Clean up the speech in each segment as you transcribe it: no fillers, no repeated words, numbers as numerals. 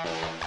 Wow.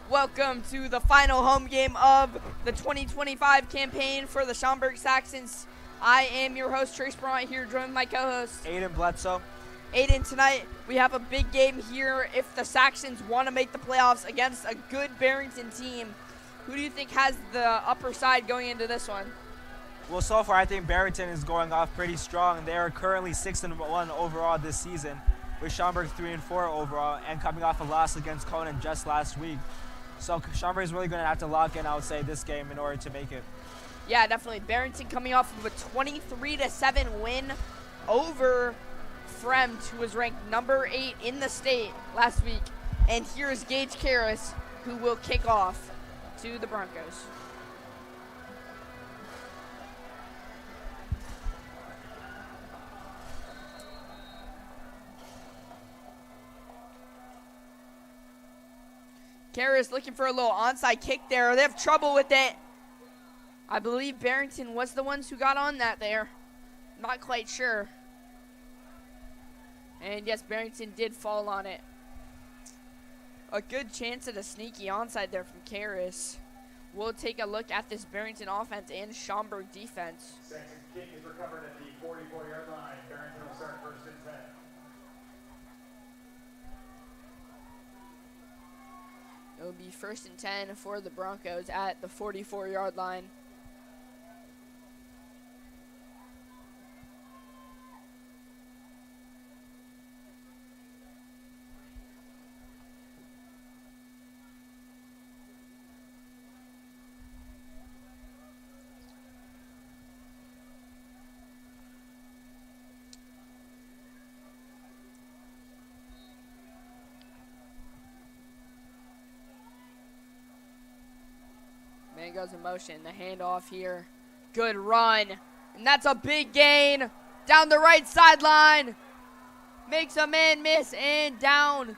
Welcome to the final home game of the 2025 campaign for the Schaumburg Saxons. I am your host, Trace Bryant, here joined with my co-host, Aiden Bledsoe. Aiden, tonight we have a big game here if the Saxons want to make the playoffs against a good Barrington team. Who do you think has the upper side going into this one? Well, so far I think Barrington is going off pretty strong. They are currently 6-1 overall this season, with Schaumburg 3-4 overall, and coming off a loss against Conan just last week. So Schaumburg is really going to have to lock in, I would say, this game in order to make it. Yeah, definitely. Barrington coming off of a 23-7 win over Fremd, who was ranked number 8 in the state last week. And here's Gage Karras, who will kick off to the Broncos. Karras looking for a little onside kick there. They have trouble with it. I believe Barrington was the ones who got on that there. Not quite sure. And yes, Barrington did fall on it. A good chance at a sneaky onside there from Karras. We'll take a look at this Barrington offense and Schaumburg defense. Second kick is recovered at the 44-yard line. Barrington will start 1st and 10. It will be 1st and 10 for the Broncos at the 44-yard line. Man goes in motion, the handoff here. Good run, and that's a big gain down the right sideline. Makes a man miss and down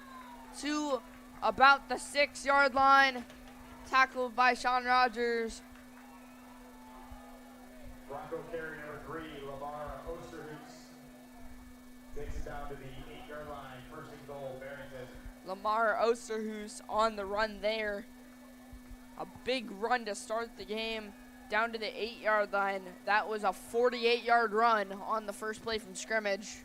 to about the 6-yard line. Tackled by Sean Rogers. Bronco carry number 3, Lamar Osterhuis, takes it down to the 8-yard line. 1st and goal, Barrington. Lamar Osterhuis on the run there. A big run to start the game down to the 8-yard line. That was a 48-yard run on the first play from scrimmage.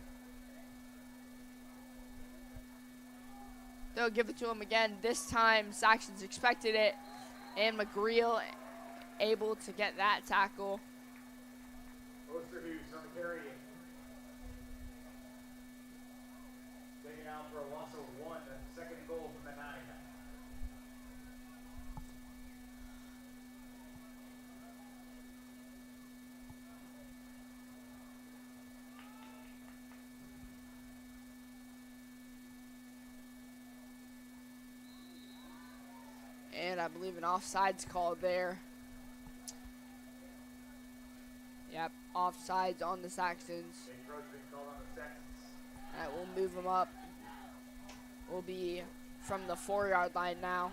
They'll give it to him again. This time, Saxons expected it, and McGreel able to get that tackle. Osterhuis on the carry. Taken out for a loss of 1. 2nd and goal from the 9. And I believe an offsides call there. Yep, offsides on the Saxons. Alright, we'll move them up. We'll be from the 4-yard line now.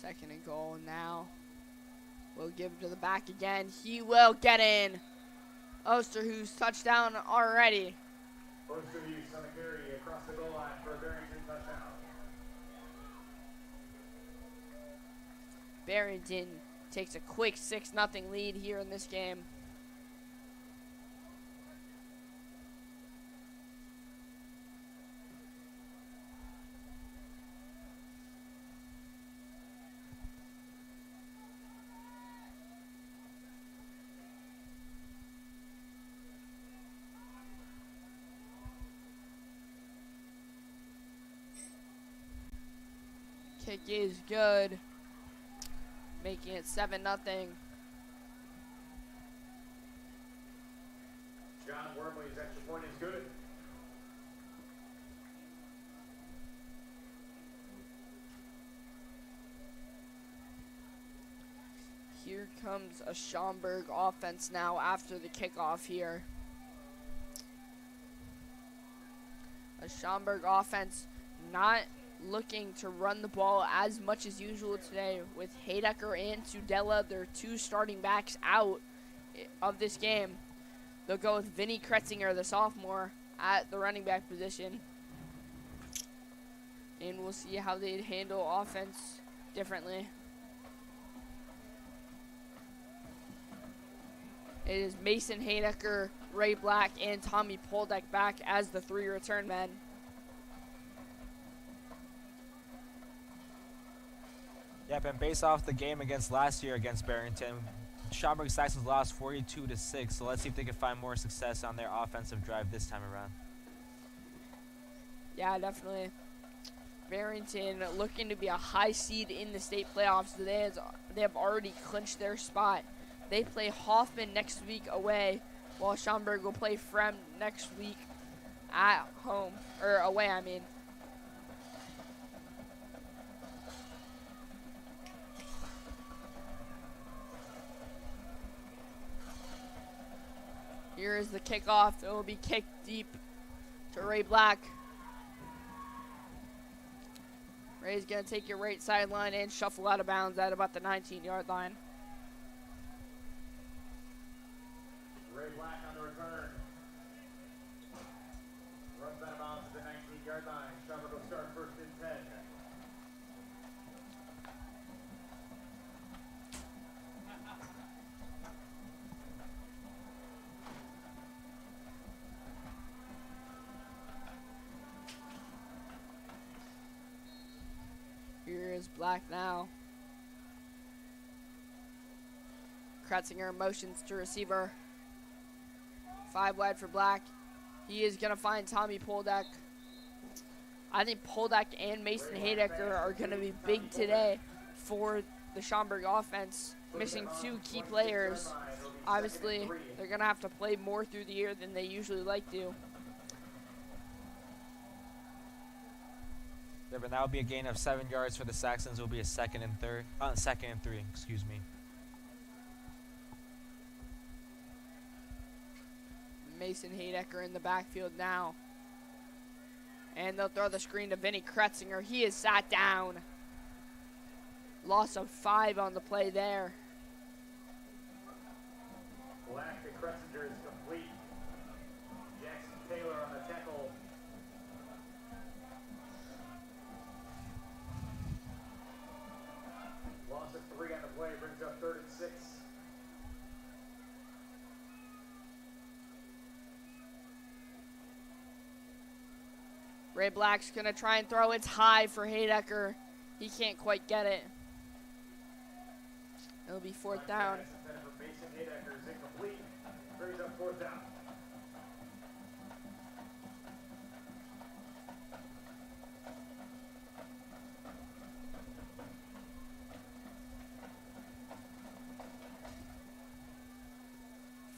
Second and goal now. We'll give it to the back again. He will get in. Osterhuis touchdown already. Osterhuis on the carry across the goal line for a Barrington touchdown. Barrington takes a quick 6-0 lead here in this game. Kick is good, making it 7-0. John Wormley's extra point is good. Here comes a Schaumburg offense now after the kickoff here. A Schaumburg offense not looking to run the ball as much as usual today, with Haydecker and Tudela, their two starting backs, out of this game. They'll go with Vinny Kretzinger, the sophomore, at the running back position. And we'll see how they handle offense differently. It is Mason Haydecker, Ray Black, and Tommy Poldeck back as the three return men. Yep, and based off the game against last year against Barrington, Schaumburg Saxons lost 42-6, so let's see if they can find more success on their offensive drive this time around. Yeah, definitely. Barrington looking to be a high seed in the state playoffs. They have already clinched their spot. They play Hoffman next week away, while Schaumburg will play Frem next week at home, or away, I mean. Here is the kickoff. It will be kicked deep to Ray Black. Ray's going to take your right sideline and shuffle out of bounds at about the 19-yard line. Ray Black on the return. Runs out of bounds at the 19-yard line. Schaumburg will start first and 10. Here is Black now. Kratzinger motions to receiver. 5 wide for Black. He is going to find Tommy Poldeck. I think Poldeck and Mason Haydecker are going to be big today for the Schaumburg offense. Missing 2 key players. Obviously, they're going to have to play more through the year than they usually like to. Yeah, but that will be a gain of 7 yards for the Saxons. It will be a second and 3, excuse me. Mason Haydecker in the backfield now. And they'll throw the screen to Vinny Kretzinger. He is sat down. Loss of 5 on the play there. Black to Kretzinger is complete. Jackson Taylor on the tackle. Loss of 3 on the play brings up 3rd and 6. Ray Black's going to try and throw. It's high for Haydecker. He can't quite get it. It'll be 4th down. Mason Haydecker is incomplete. Brings up 4th down.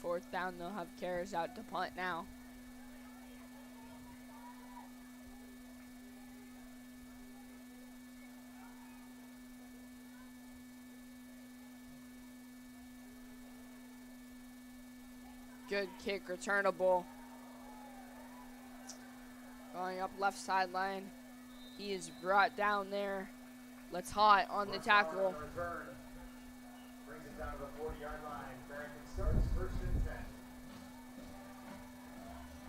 Fourth down, they'll have Karras out to punt now. Good kick, returnable. Going up left sideline. He is brought down there. Let's hot on the tackle. Return. Brings it down to the 40-yard line. Barrington starts first and 10.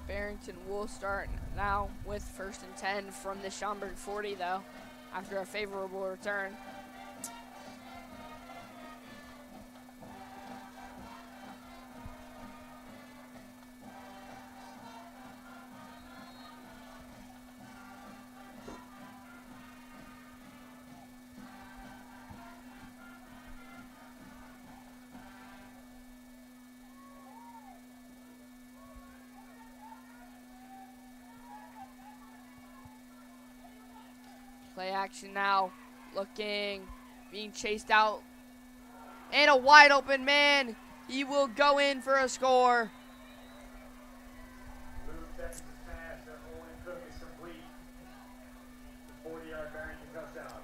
Barrington will start now with 1st and 10 from the Schaumburg 40, though, after a favorable return. Play action now, looking, being chased out, and a wide open man. He will go in for a score. Luke Texas pass that Owen Cook is complete. 40-yard Barrington touchdown.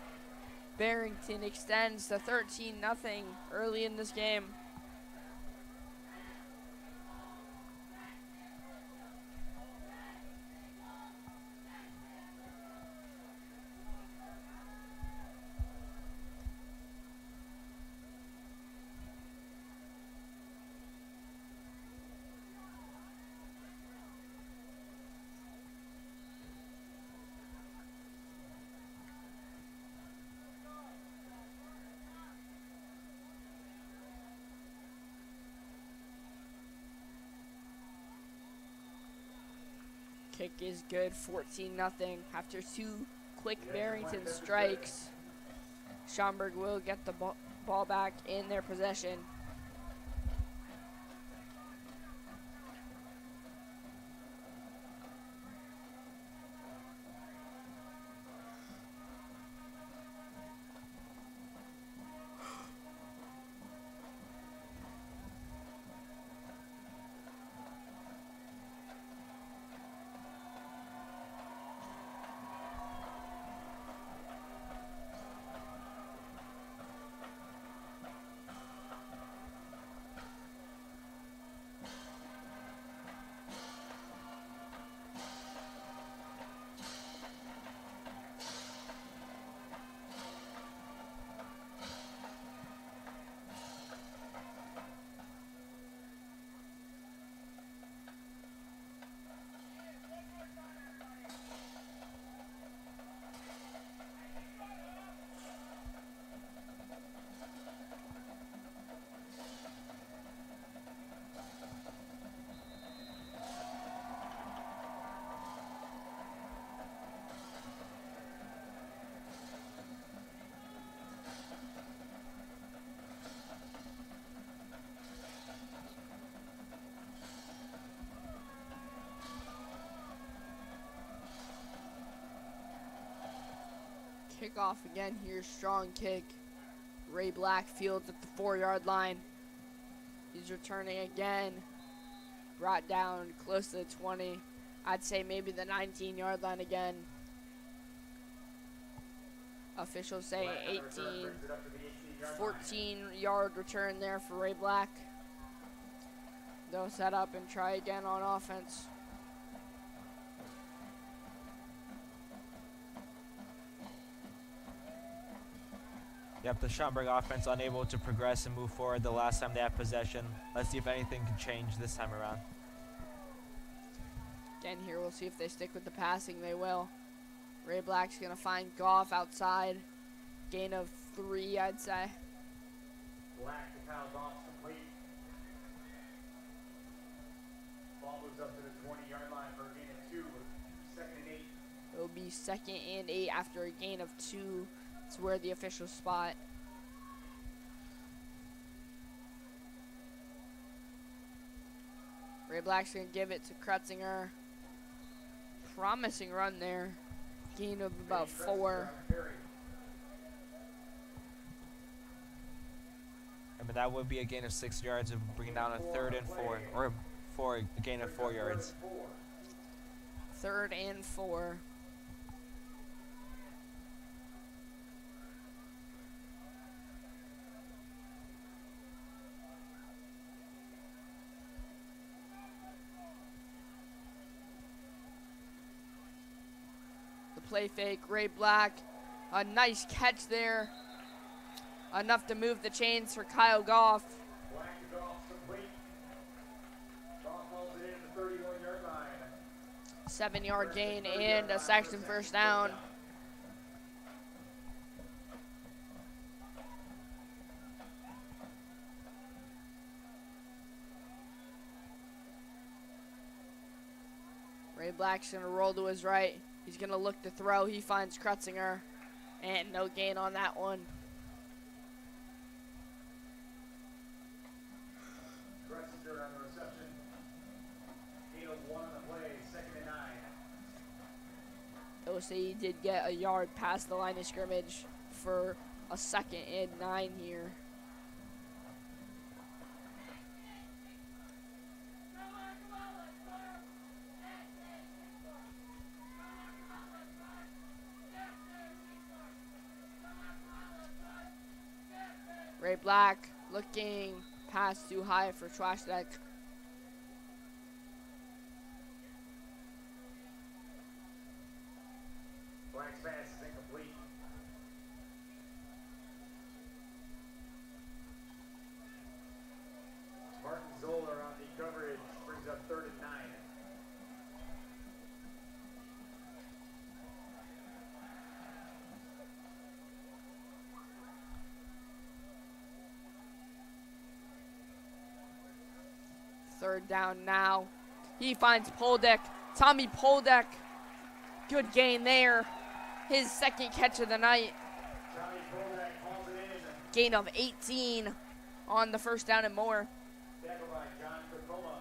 Barrington extends to 13-0 early in this game. Kick is good, 14-0. After 2 quick Barrington strikes, Schaumburg will get the ball back in their possession. Kickoff again here, strong kick. Ray Blackfield at the 4-yard line. He's returning again. Brought down close to the 20. I'd say maybe the 19-yard line again. Officials say 18. 14-yard return there for Ray Black. They'll set up and try again on offense. Yep, the Schaumburg offense unable to progress and move forward the last time they had possession. Let's see if anything can change this time around. Again here, we'll see if they stick with the passing. They will. Ray Black's going to find Goff outside. Gain of 3, I'd say. Black to Kyle Goff complete. Ball moves up to the 20-yard line for a gain of 2. 2nd and 8. It'll be 2nd and 8 after a gain of 2. It's where the official spot. Ray Black's going to give it to Krutzinger. Promising run there. Gain of about 4. I mean, that would be a gain of 6 yards, of bringing down a 3rd and 4, or a gain of 4 yards. 3rd and 4. Play fake, Ray Black A nice catch there. Enough to move the chains for Kyle Goff. Black to Goff, complete. Goff hauls it in at the 31-yard line. 7-yard gain and a section first down. Ray Black's going to roll to his right. He's going to look to throw. He finds Krutzinger. And no gain on that one. Krutzinger on the reception. Gain of 1 on the play, 2nd and 9. OCE did get a yard past the line of scrimmage for a 2nd and 9 here. Ray Black looking, pass too high for Schwastek. Black's pass is incomplete. Martin Zoller on the coverage brings up 3rd and 9. Third down now. He finds Poldek. Tommy Poldek. Good gain there. His 2nd catch of the night. Tommy Poldek hauls it in. Gain of 18 on the first down and more. Tackled by John Kokoma.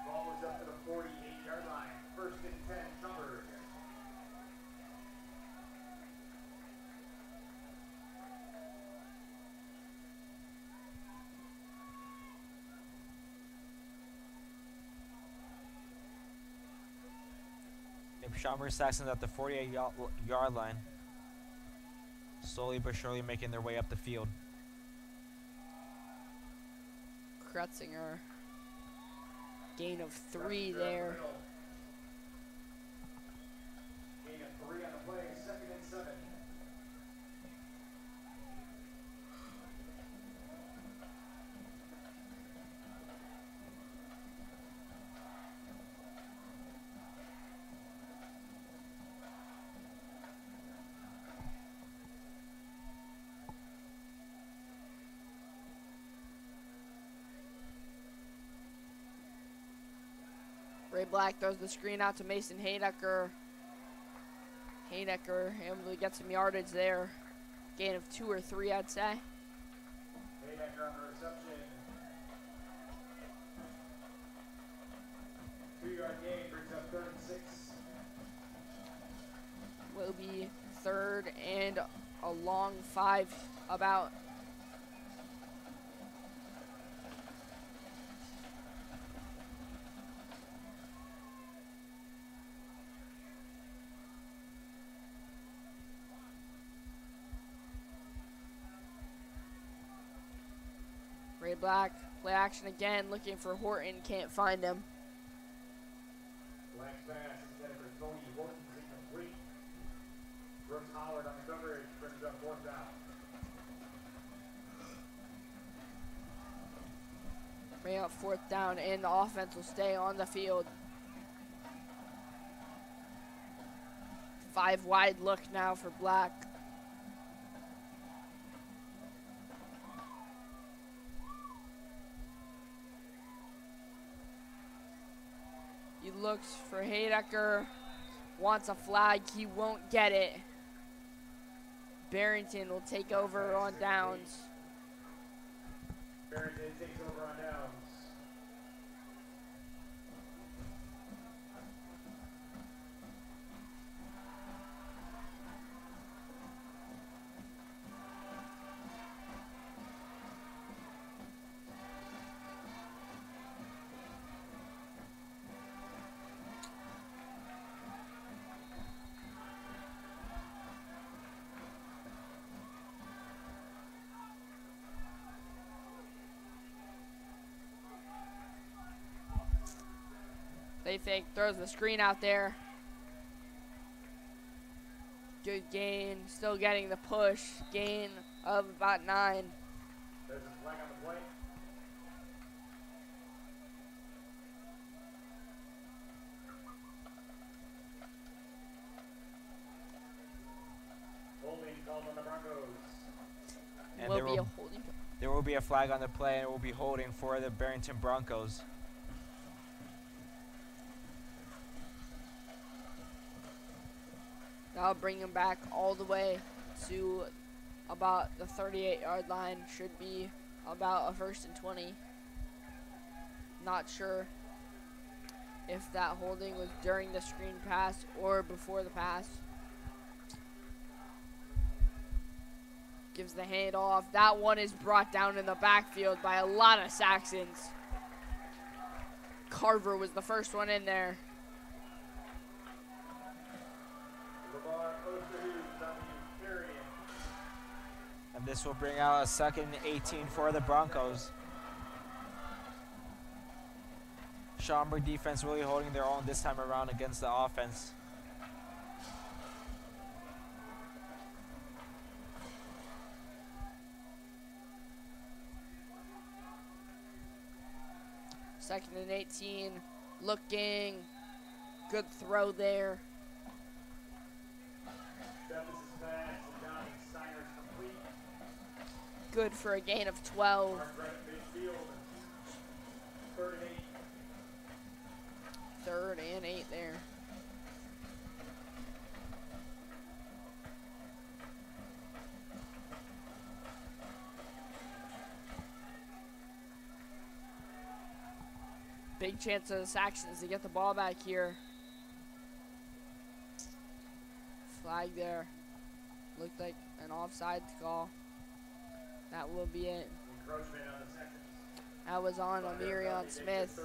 Ball was up to the 48-yard line. 1st and 10, Schaumburg. Schaumburg Saxons at the 48-yard line. Slowly but surely making their way up the field. Krutzinger. Gain of 3 there. Gain of 3 on the play, 2nd and 7. Ray Black throws the screen out to Mason Haydecker. Haydecker able to get some yardage there. Gain of 2 or 3, I'd say. Haydecker on the reception. 2-yard gain brings up 3rd and 6. Will be 3rd and a long 5 about. Ray Black, play action again, looking for Horton, can't find him. Black's pass intended for Tony Horton is incomplete. Brooks Howard on the coverage brings up 4th down. Bring up 4th down, and the offense will stay on the field. 5 wide look now for Black. He looks for Haydecker, wants a flag, he won't get it. Barrington will take over on downs. Barrington takes over on downs. They fake, throws the screen out there. Good gain. Still getting the push. Gain of about 9. There's a flag on the play. Holding called on the Broncos. And Will be a holding. there will be a flag on the play, and it will be holding for the Barrington Broncos. That'll bring him back all the way to about the 38-yard line. Should be about a 1st and 20. Not sure if that holding was during the screen pass or before the pass. Gives the handoff. That one is brought down in the backfield by a lot of Saxons. Carver was the first one in there. And this will bring out a 2nd and 18 for the Broncos. Schaumburg defense really holding their own this time around against the offense. Second and 18. Looking. Good throw there. Good for a gain of 12. Third and 8 there. Big chance of the Saxons to get the ball back here. Flag there. Looked like an offside call. That will be it. That was on Amirion Smith.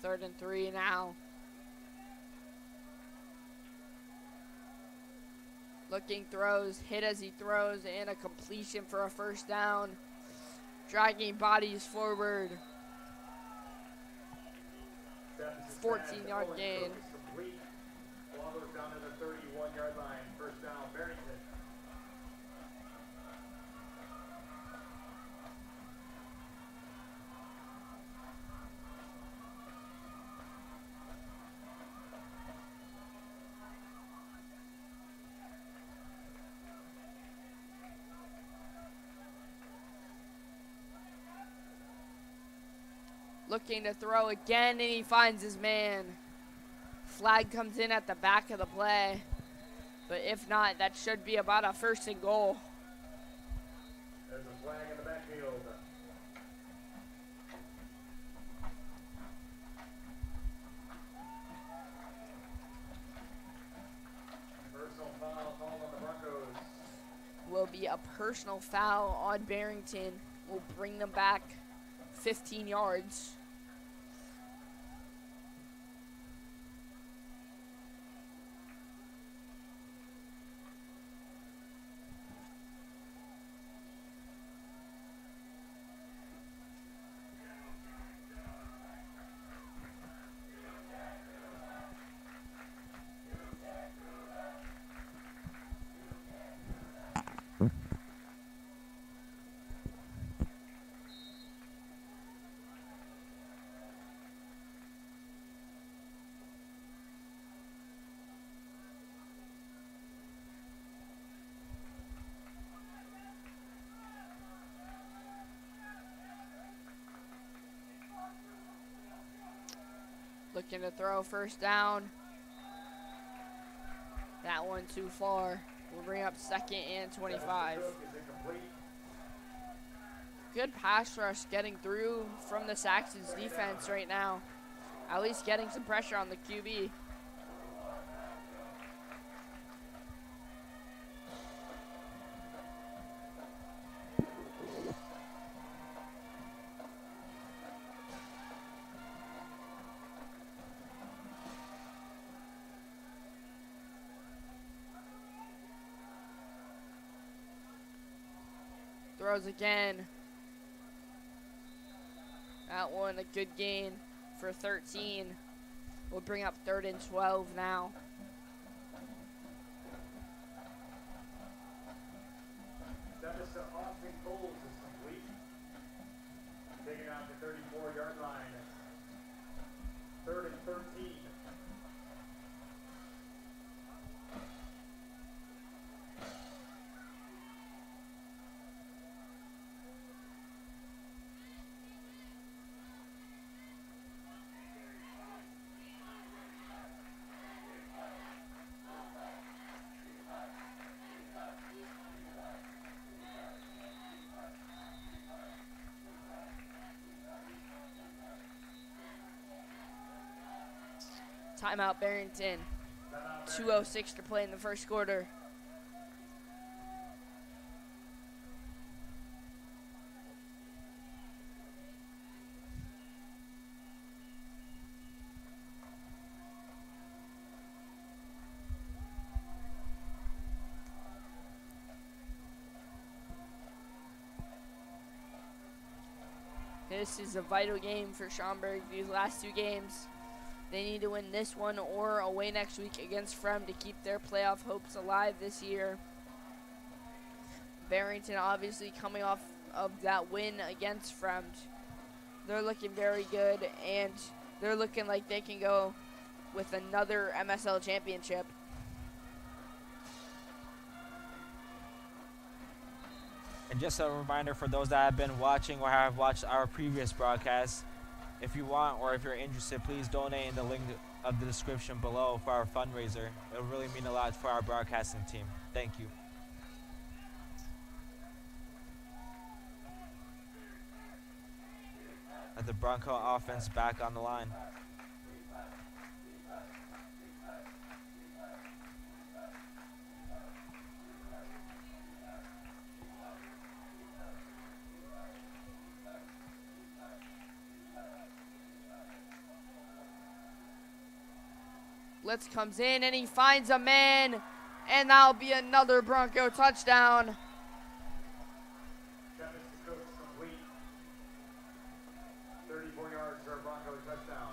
Third and 3 now. Looking, throws, hit as he throws, and a completion for a 1st down. Dragging bodies forward. 14-yard gain. Ball goes down to the 31-yard line. 1st down, Barrington. Looking to throw again, and he finds his man. Flag comes in at the back of the play. But if not, that should be about a 1st and goal. There's a flag in the backfield. Personal foul called on the Broncos. Will be a personal foul on Barrington. Will bring them back 15 yards. Looking to throw 1st down. That one too far. We'll bring up 2nd and 25. Good pass rush getting through from the Saxons defense right now. At least getting some pressure on the QB. throws again. That one a good gain for 13. We'll bring up 3rd and 12 now. Dennis to Austin Coles is complete. Taking it out to 34-yard line. 3rd and 13. Timeout Barrington. 2:06 to play in the first quarter. This is a vital game for Schaumburg. These last 2 games, they need to win this one or away next week against Frem to keep their playoff hopes alive this year. Barrington obviously coming off of that win against Frem. They're looking very good, and they're looking like they can go with another MSL championship. And just a reminder for those that have been watching or have watched our previous broadcasts, if you want or if you're interested, please donate in the link of the description below for our fundraiser. It'll really mean a lot for our broadcasting team. Thank you. At the Bronco offense back on the line. Blitz comes in and he finds a man, and that'll be another Bronco touchdown. Dennis to Coates complete. 34 yards for a Bronco touchdown.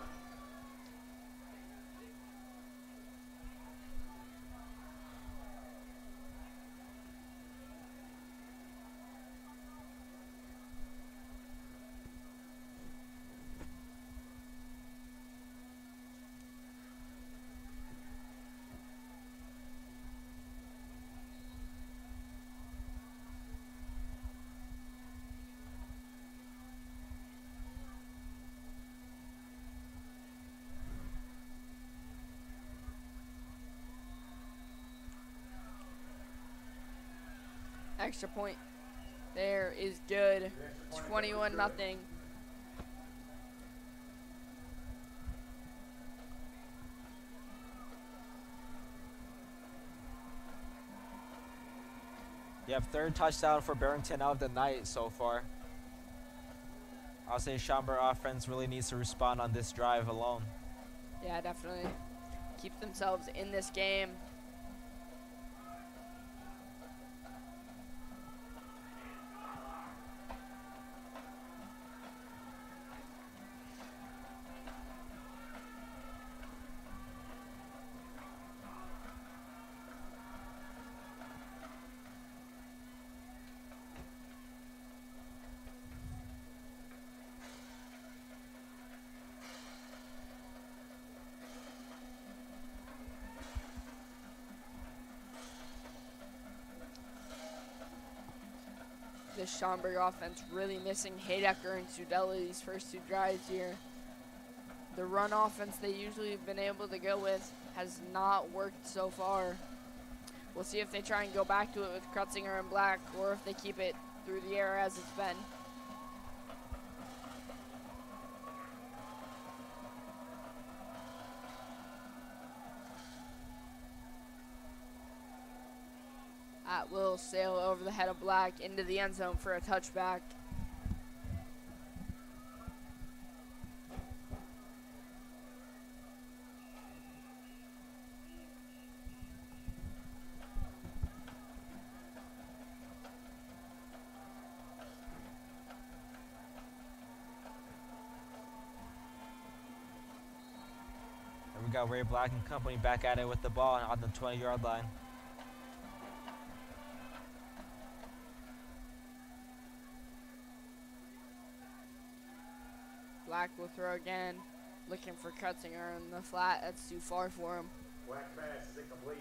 Extra point there is good. 21-0. Yep, 3rd touchdown for Barrington out of the night so far. I'll say Schaumburg offense really needs to respond on this drive alone. Yeah, definitely. Keep themselves in this game. This Schaumburg offense really missing Haydecker and Sudella these first 2 drives here. The run offense they usually have been able to go with has not worked so far. We'll see if they try and go back to it with Krutzinger and Black, or if they keep it through the air as it's been. That will sail over the head of Black into the end zone for a touchback. got Ray Black and company back at it with the ball on the 20-yard line. Black will throw again, looking for Kretzinger in the flat. That's too far for him. Black pass is incomplete.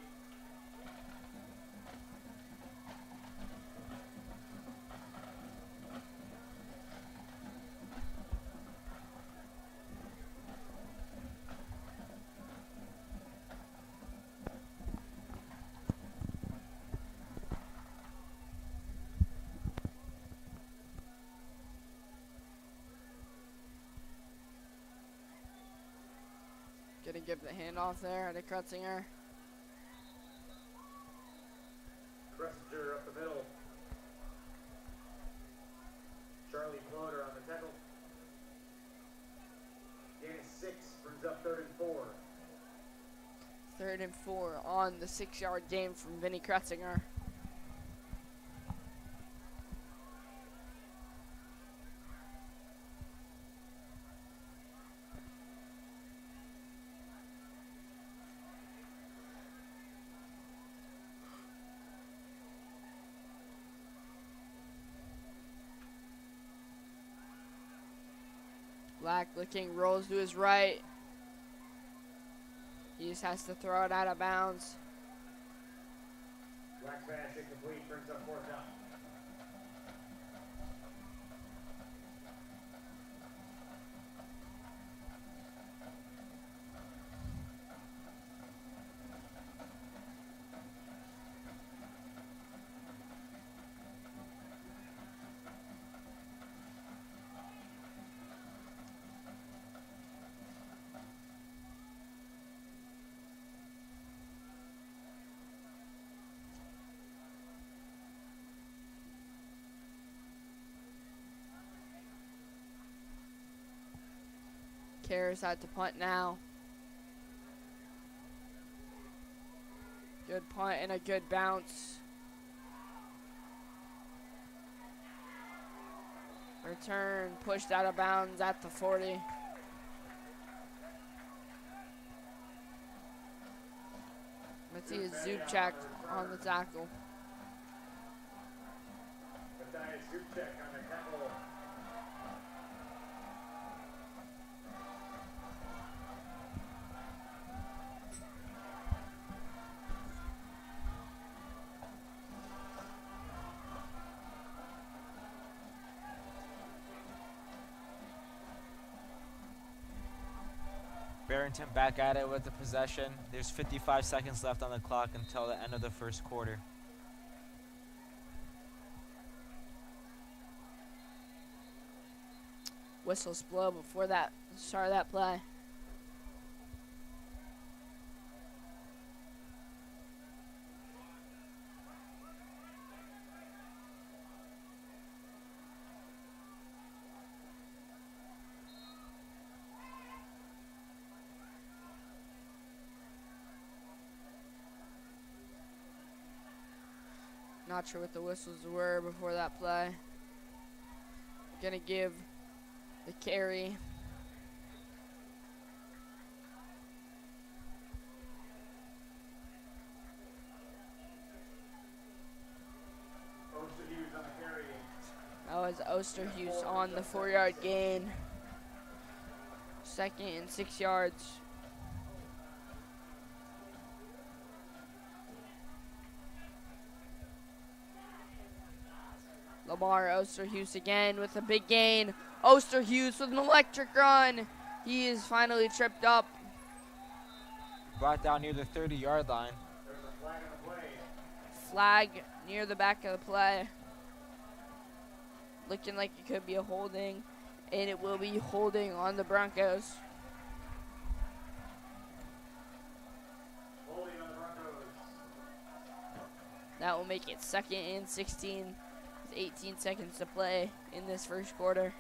Gonna give the handoff there to Kretzinger. Kressinger up the middle. Charlie Floater on the tackle. Gain of 6, brings up 3rd and 4. 3rd and 4 on the 6-yard gain from Vinny Kretzinger. Black looking, rolls to his right. He just has to throw it out of bounds. Black pass incomplete, brings up 4th down. Karras had to punt now. Good punt and a good bounce. Return pushed out of bounds at the 40. Matthias Zubchak on the tackle. Matthias Zubchak on the tackle. Barrington back at it with the possession. There's 55 seconds left on the clock until the end of the first quarter. Whistles blow before that start of that play. Not sure what the whistles were before that play. Gonna give the carry. Osterhus on the carry. That was Osterhus on the 4-yard gain. 2nd and 6 yards. Lamar Osterhus again with a big gain. Osterhus with an electric run. He is finally tripped up. Brought down near the 30-yard line. There's a flag on the play. Flag near the back of the play. Looking like it could be a holding, and it will be holding on the Broncos. Holding on the Broncos. That will make it 2nd and 16. 18 seconds to play in this first quarter.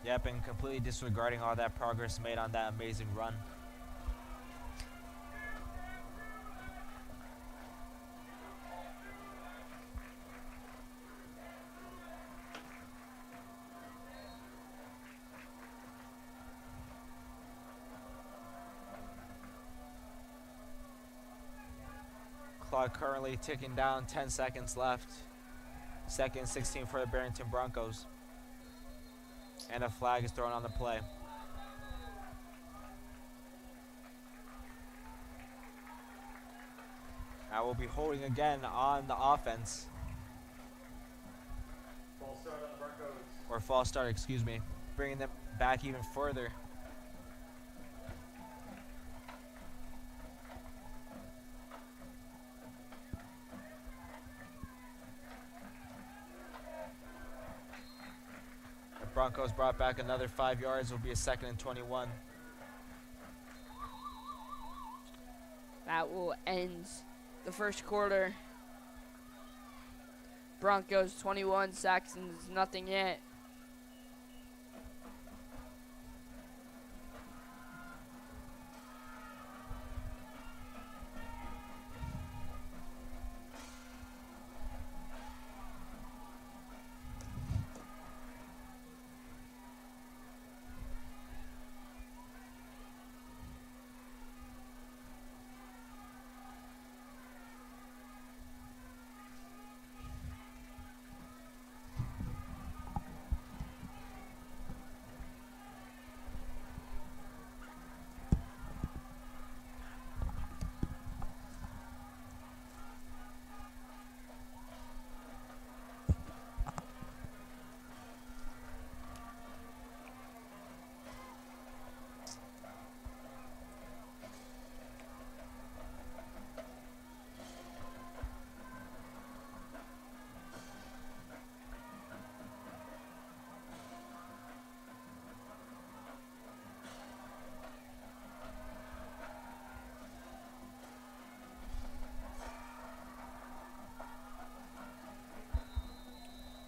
Yep, and completely disregarding all that progress made on that amazing run. clock currently ticking down, 10 seconds left. Second 16 for the Barrington Broncos. And a flag is thrown on the play. Now we'll be holding again on the offense. False start on the Broncos. Or false start, excuse me. Bringing them back even further. The Broncos brought back another 5 yards. It will be a 2nd and 21. That will end the first quarter. Broncos 21, Saxons nothing yet.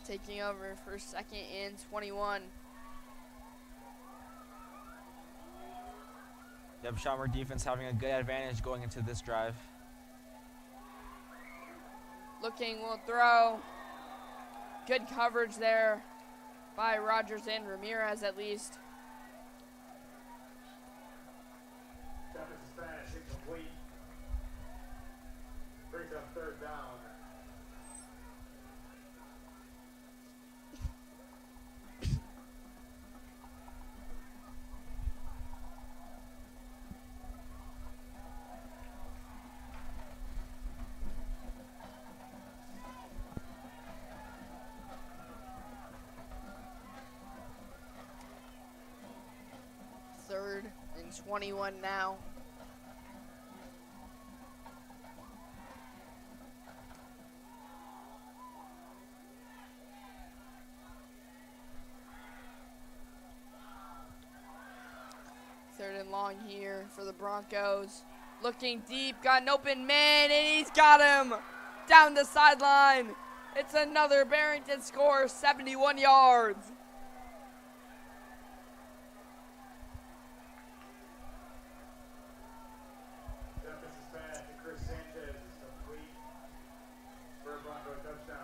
Taking over for 2nd and 21. Yep, Schaumburg defense having a good advantage going into this drive. Looking, will throw. Good coverage there by Rogers and Ramirez at least. Defensive pass incomplete. Brings up 3rd down. Third and 21 now. Third and long here for the Broncos. Looking deep, got an open man, and he's got him down the sideline. It's another Barrington score, 71 yards. Defensive pass to Chris Sanchez is complete for a Bronco touchdown.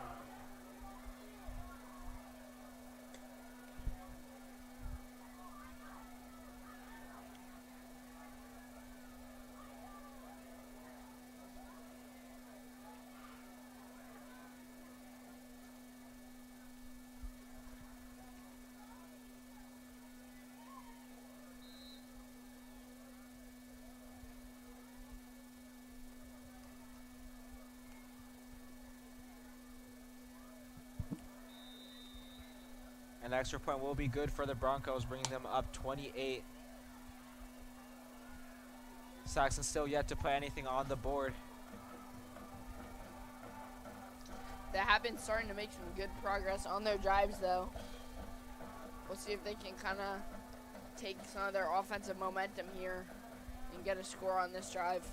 An extra point will be good for the Broncos, bringing them up 28. Saxon still yet to put anything on the board. They have been starting to make some good progress on their drives, though. We'll see if they can kind of take some of their offensive momentum here and get a score on this drive.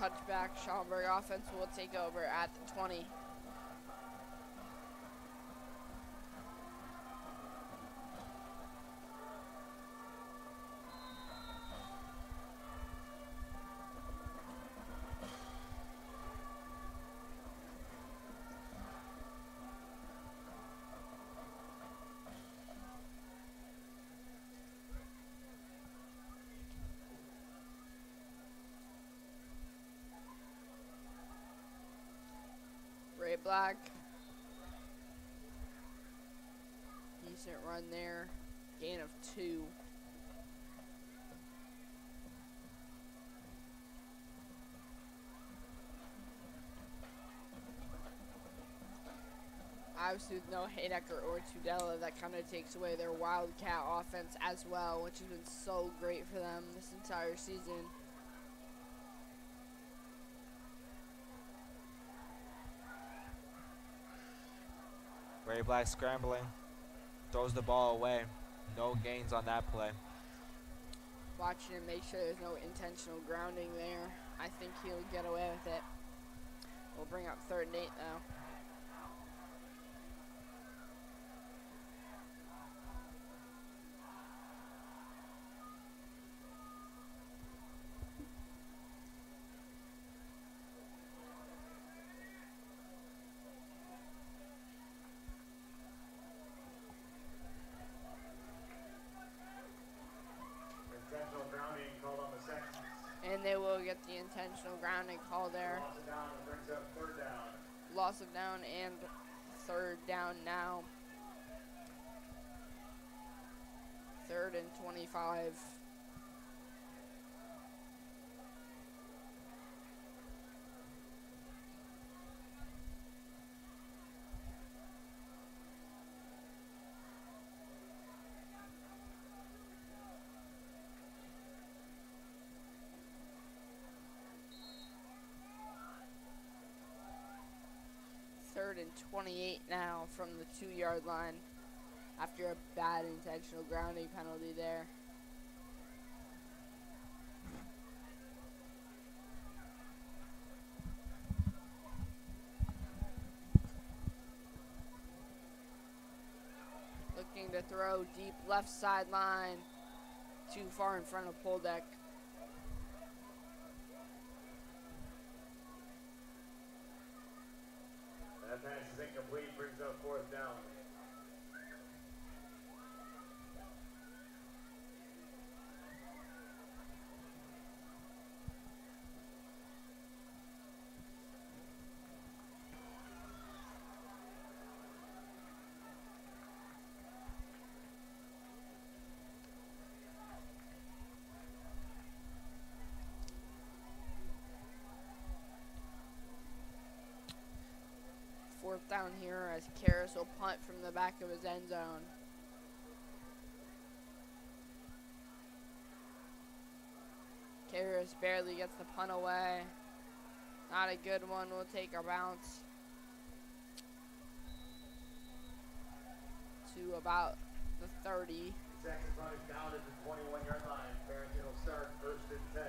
touchback. Schaumburg offense will take over at the 20. Ray Black. Decent run there. Gain of 2. Obviously with no Haydecker or Tudela, that kind of takes away their Wildcat offense as well, which has been so great for them this entire season. Ray Black scrambling, throws the ball away. No gains on that play. Watching him make sure there's no intentional grounding there. I think he'll get away with it. We'll bring up 3rd and 8 now. Intentional grounding called on the second. And they will get the intentional grounding call there. Loss of down and brings up 3rd down. Loss of down and 3rd down now. 3rd and 25. Third and 28 now from the 2-yard line after a bad intentional grounding penalty there. Looking to throw deep left sideline, too far in front of Poldeck. That pass is incomplete, brings up 4th down. Fourth down here as Karras will punt from the back of his end zone. Karras barely gets the punt away. Not a good one. We'll take a bounce to about the 30. Second punt is down at the 21-yard line. Barrington will start 1st and 10.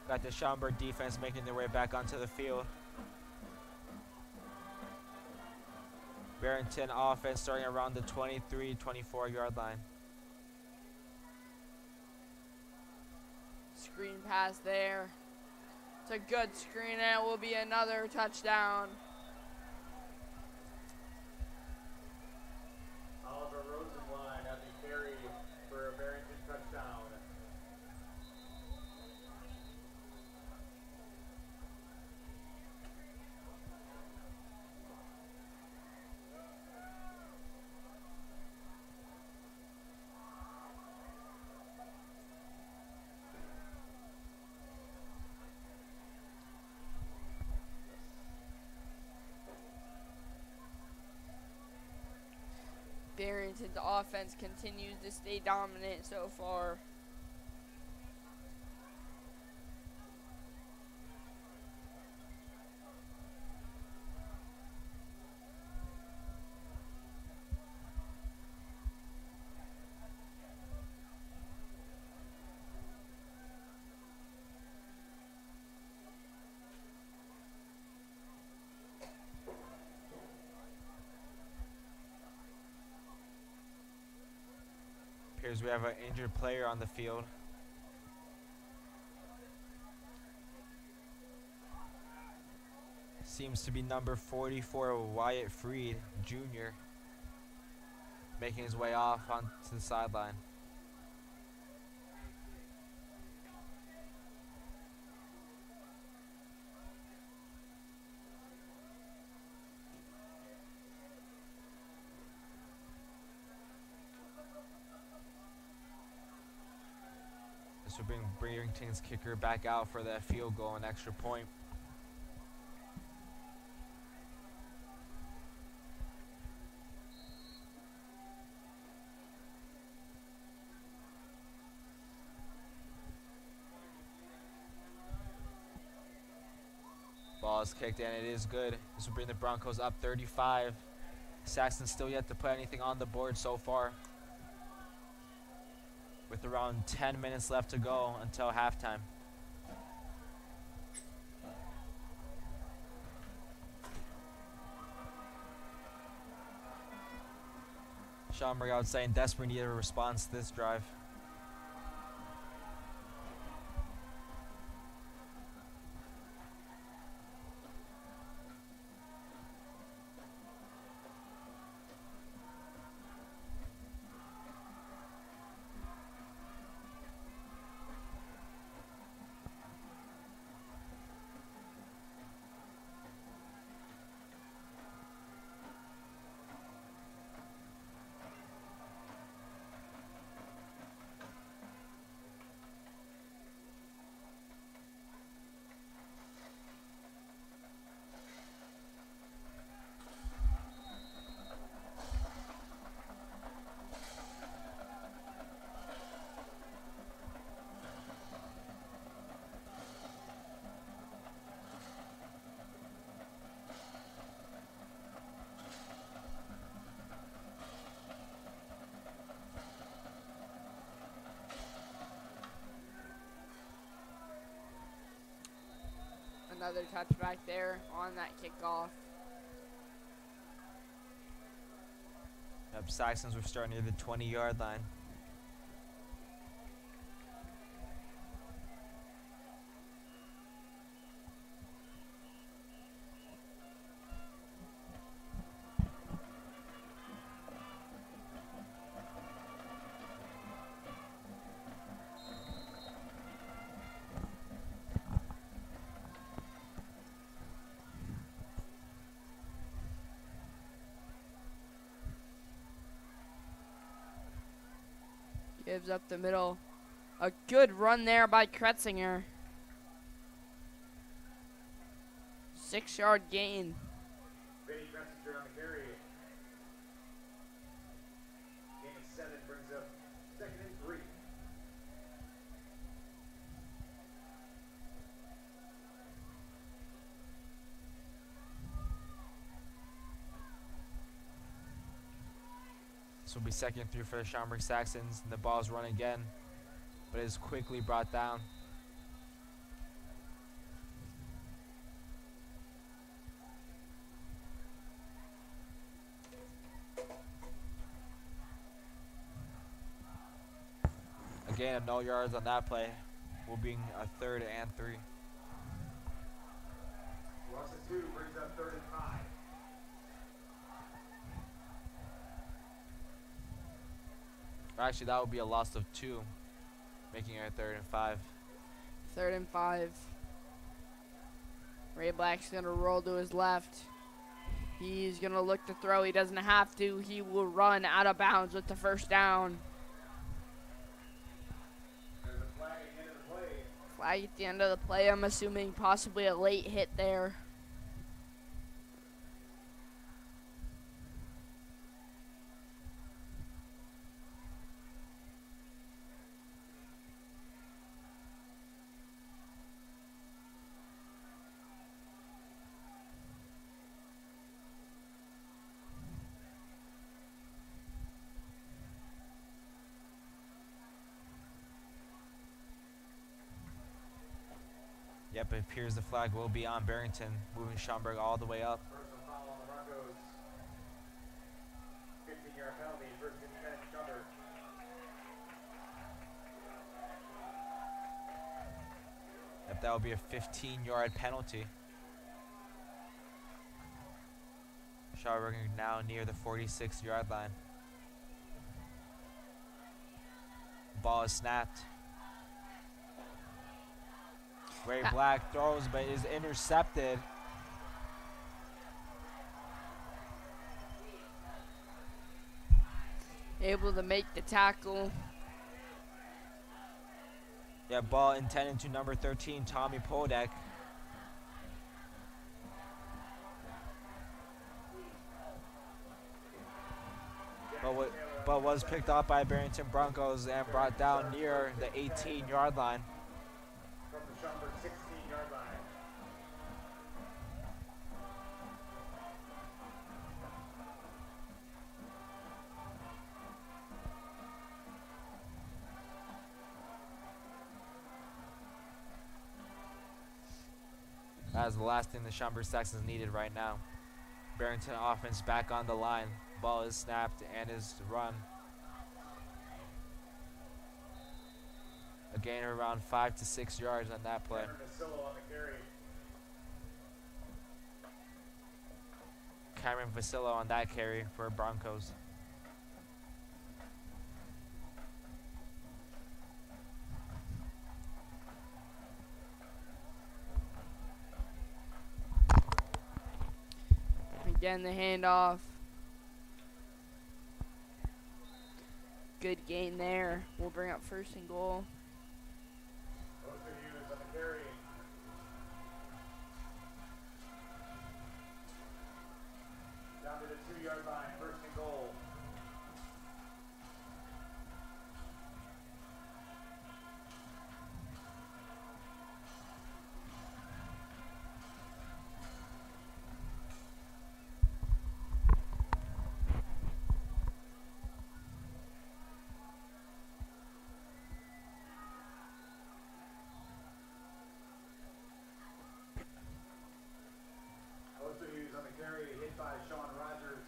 Got the Schaumburg defense making their way back onto the field. Barrington offense starting around the 23, 24-yard line. Screen pass there. It's a good screen and it will be another touchdown. Oliver Rosenblatt had the carry for a Barrington touchdown. the offense continues to stay dominant so far. Appears we have an injured player on the field. Seems to be number 44, Wyatt Freed Jr., making his way off onto the sideline. This will bring Barrington's kicker back out for that field goal and extra point. Ball is kicked and it is good. This will bring the Broncos up 35. Saxon still yet to put anything on the board so far, with around 10 minutes left to go until halftime. Schaumburg, I would say, in desperate need of a response to this drive. Another touchback there on that kickoff. Yep, Saxons were starting near the 20-yard line. Gives up the middle. A good run there by Kretzinger. 6-yard gain. Vinny Kretzinger on the carry. Gain of 7 brings up 2nd and 3. This will be 2nd and 3 for the Schaumburg Saxons. And the ball's run again, but is quickly brought down. Again, of no yards on that play. Will be a 3rd and 3. Loss of 2 brings up 3rd and 5. Actually, that would be a loss of 2, making it a 3rd and 5. 3rd and 5. Ray Black's going to roll to his left. He's going to look to throw. He doesn't have to. He will run out of bounds with the first down. There's a flag at the end of the play. Flag at the end of the play. I'm assuming possibly a late hit there. Yep, it appears the flag will be on Barrington, moving Schaumburg all the way up. Personal foul on the Broncos. 15-yard penalty. First and 10, Schaumburg. Yep, that will be a 15-yard penalty. Schaumburg now near the 46-yard line. Ball is snapped. Ray Black throws but is intercepted. Able to make the tackle. Yeah, ball intended to number 13, Tommy Podek. But was picked up by Barrington Broncos and brought down near the 18-yard line. From the Schaumburg 16-yard line. That is the last thing the Schaumburg Saxons needed right now. Barrington offense back on the line. Ball is snapped and is run. A gain of around 5 to 6 yards on that play. Cameron Vasillo on that carry for Broncos. Again, the handoff. Good gain there. We'll bring up first and goal. Oster Hughes on the carry. Down to the 2-yard line, first and goal. On the carry, hit by Sean Rogers.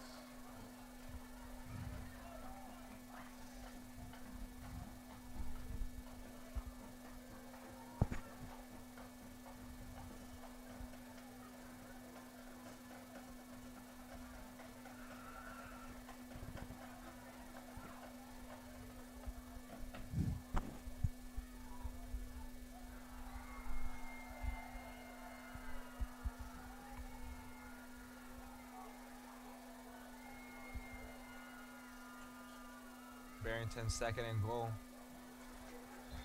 Barrington's second and goal.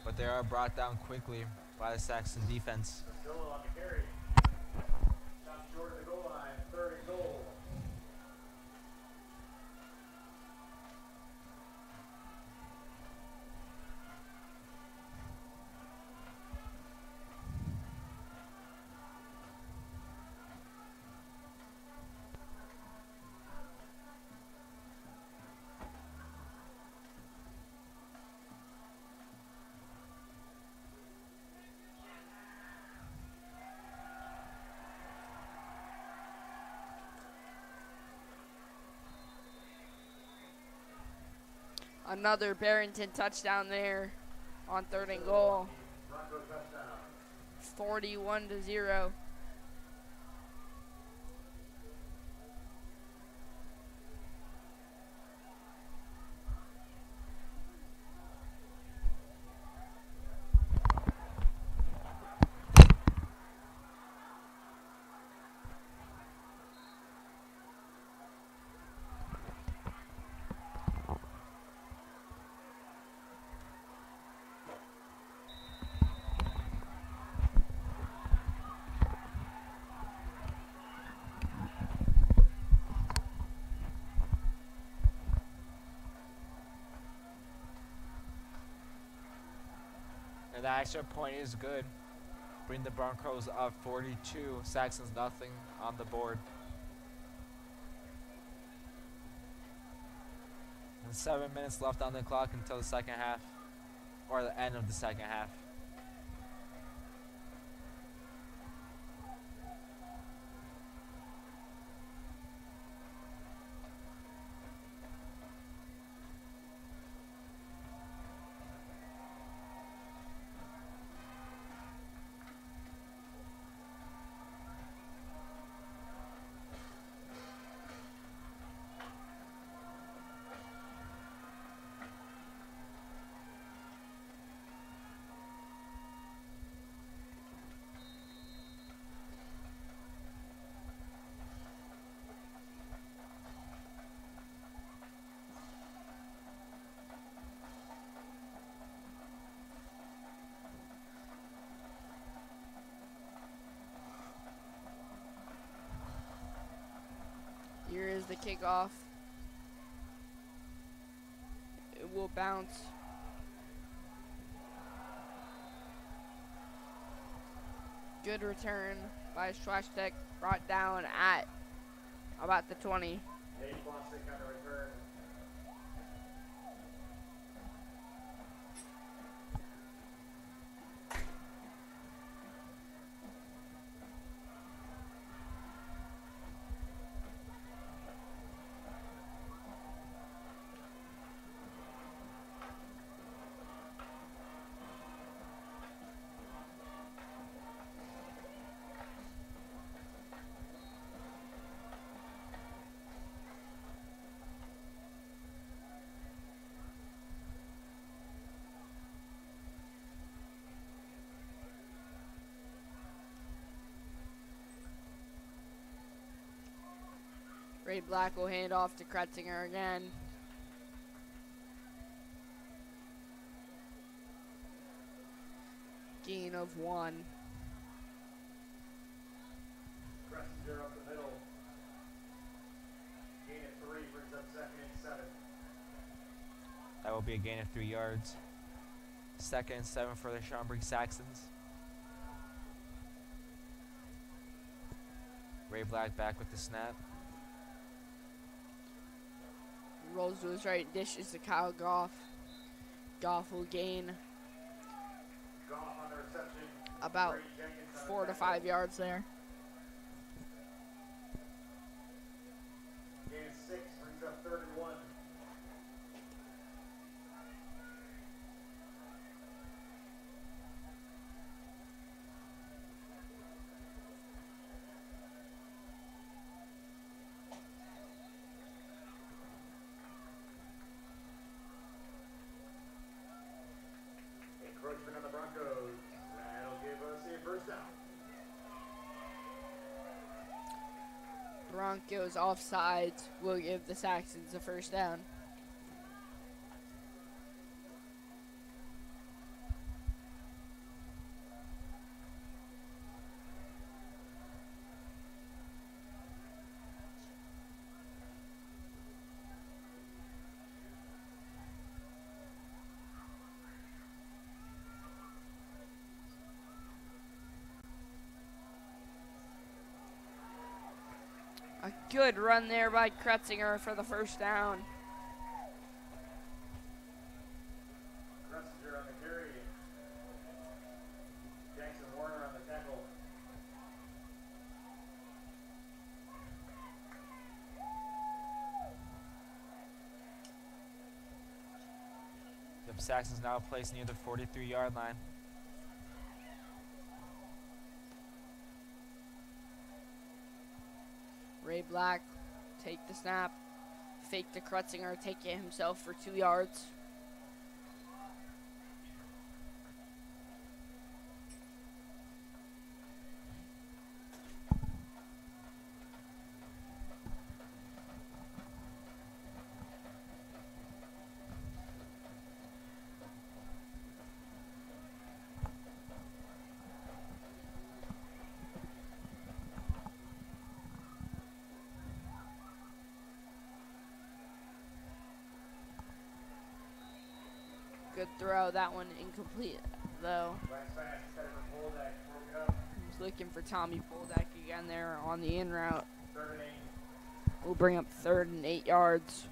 But they are brought down quickly by the Saxon defense. Still on the carry. Shot short of the goal line, third and goal. Another Barrington touchdown there on third and goal. Bronco touchdown. 41-0. And the extra point is good. Bring the Broncos up 42. Saxons nothing on the board. And 7 minutes left on the clock until the second half. Or the end of the second half. receives the kickoff. It will bounce. Good return by Schwachtek, brought down at about the 20. Nate Bostic on the return. Ray Black will hand off to Kretzinger again. Gain of 1. Kretzinger up the middle. Gain of 3 brings up 2nd and 7. That will be a gain of 3 yards. 2nd and 7 for the Schaumburg Saxons. Ray Black back with the snap. Rolls to his right, dishes to Kyle Goff. Goff will gain Goff on the reception. about Brady Jenkins on the 4 to tackle. 5 yards there. Gain of 6 brings up 3rd and 1. Encroachment on the Broncos. That'll give us a first down. Broncos offsides will give the Saxons a first down. A good run there by Kretzinger for the first down. Kretzinger on the carry. Jackson Warner on the tackle. The Saxons now placed near the 43-yard line. Ray Black take the snap, fake to Kretzinger, take it himself for 2 yards. Good throw, that one incomplete though. Last pass, headed for Poldak, broke it up. He's looking for Tommy Poldak again there on the in route. 3rd and 8. We'll bring up 3rd and 8 yards.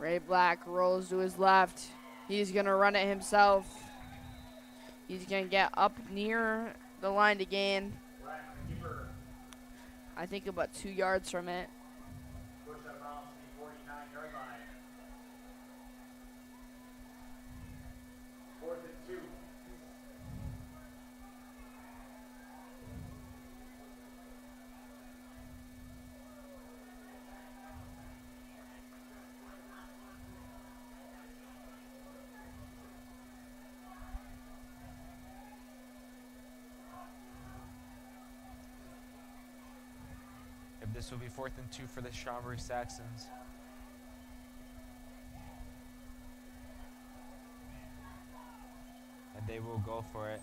Ray Black rolls to his left. He's going to run it himself. He's going to get up near the line to gain. Black, the keeper. I think about 2 yards from it. Push out of bounds to the 49-yard line. 4th and 2. This will be 4th and 2 for the Schaumburg Saxons. And they will go for it.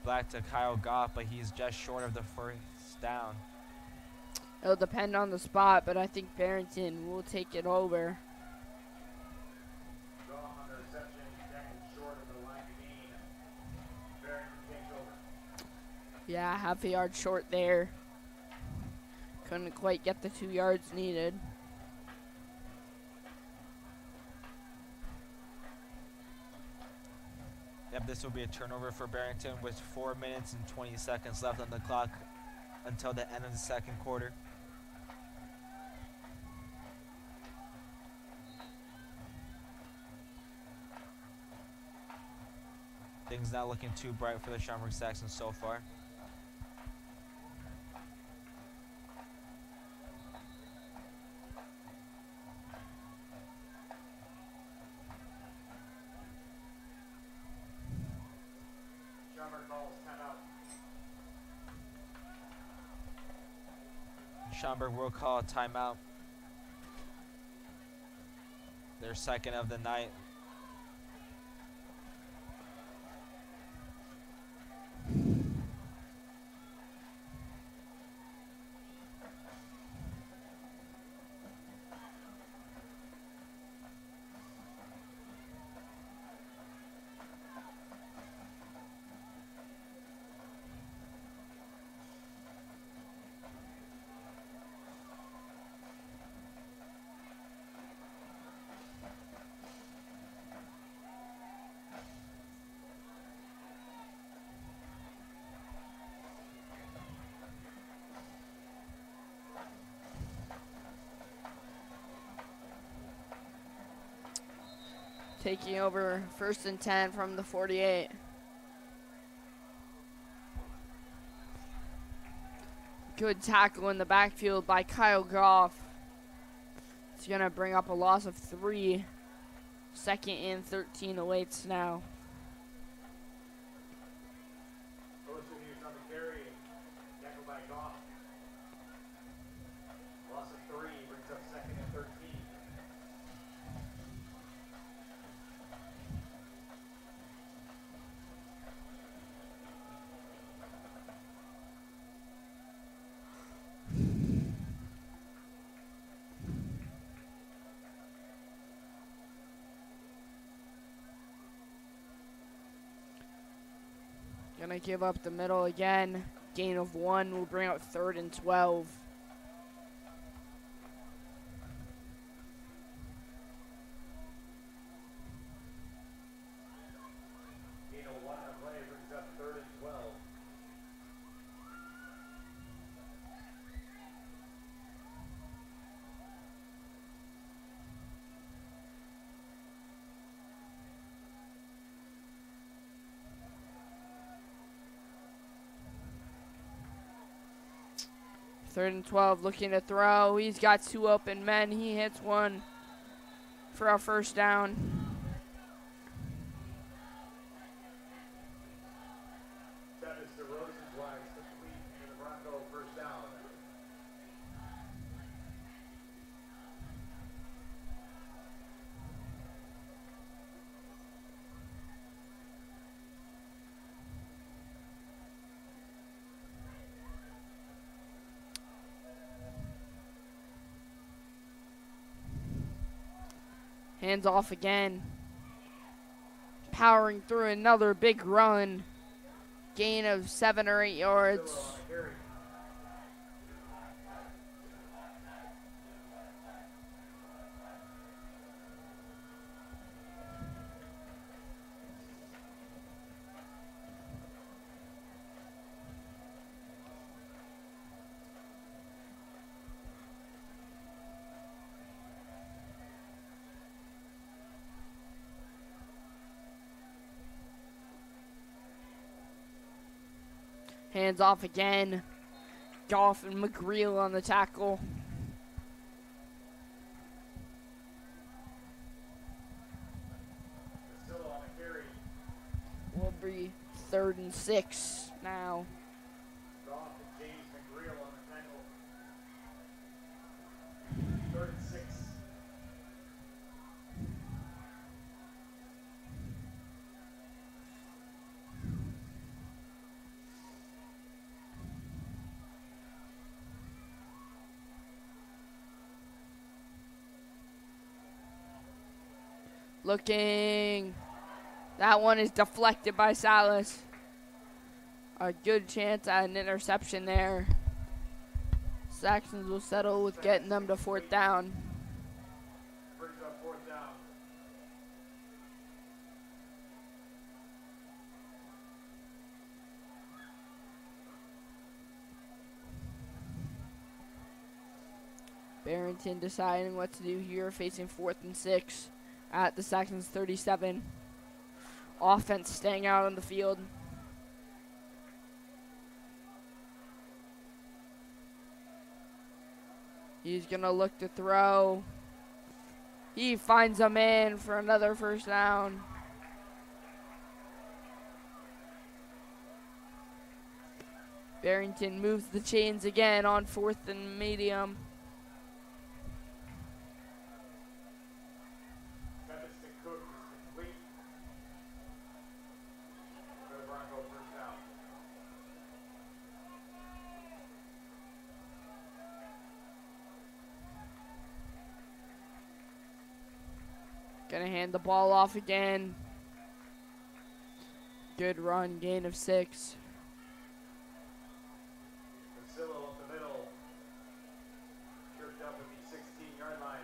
Back to Kyle Goff, but he's just short of the first down. It'll depend on the spot, but I think Barrington will take it over. Goff on the reception, second short of the line to gain. Barrington takes over. Yeah, half a yard short there. Couldn't quite get the 2 yards needed. Yep, this will be a turnover for Barrington with 4 minutes and 20 seconds left on the clock until the end of the second quarter. Things not looking too bright for the Schaumburg Saxons so far. Schaumburg calls timeout. Schaumburg will call a timeout. Their second of the night. Taking over 1st and 10 from the 48. Good tackle in the backfield by Kyle Goff. It's going to bring up a loss of 3. 2nd and 13 awaits now. Posted use on the carry. Tackled by Goff. Loss of 3 brings up 2nd and 13. Gonna give up the middle again. Gain of 1 will bring out 3rd and 12. Gain of 1 on the play brings up 3rd and 12. Third and 12, looking to throw. He's got 2 open men. He hits 1 for a 1st down. That is the Rosenzweig complete for the Bronco 1st down. Hands off again. Powering through another big run. Gain of 7 or 8 yards. Still on the carry. Hands off again. Goff and McGreel on the tackle. Still on the carry. Will be 3rd and 6 now. Goff and James McGreel on the tackle. Looking. That one is deflected by Salas. A good chance at an interception there. Saxons will settle with getting them to 4th down. Brings up 4th down. Barrington deciding what to do here, facing 4th and 6 at the Saxons 37. Offense staying out on the field. He's going to look to throw. He finds a man for another 1st down. Barrington moves the chains again on 4th and medium. Gonna hand the ball off again. Good run, gain of 6. Priscilla up the middle. Church up at the 16-yard line.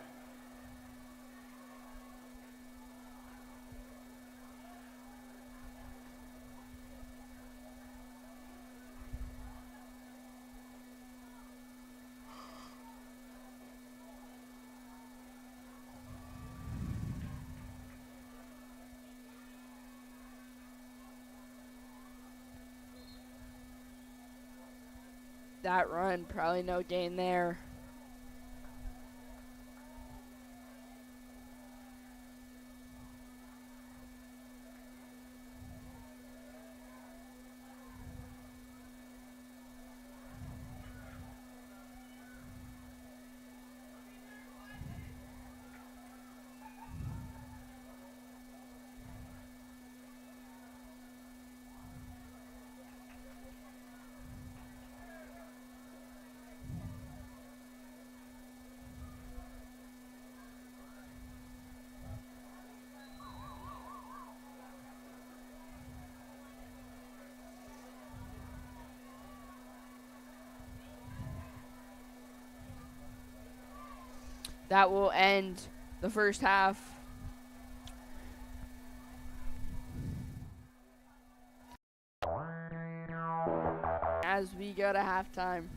That run, probably no gain there. That will end the 1st half. As we go to halftime.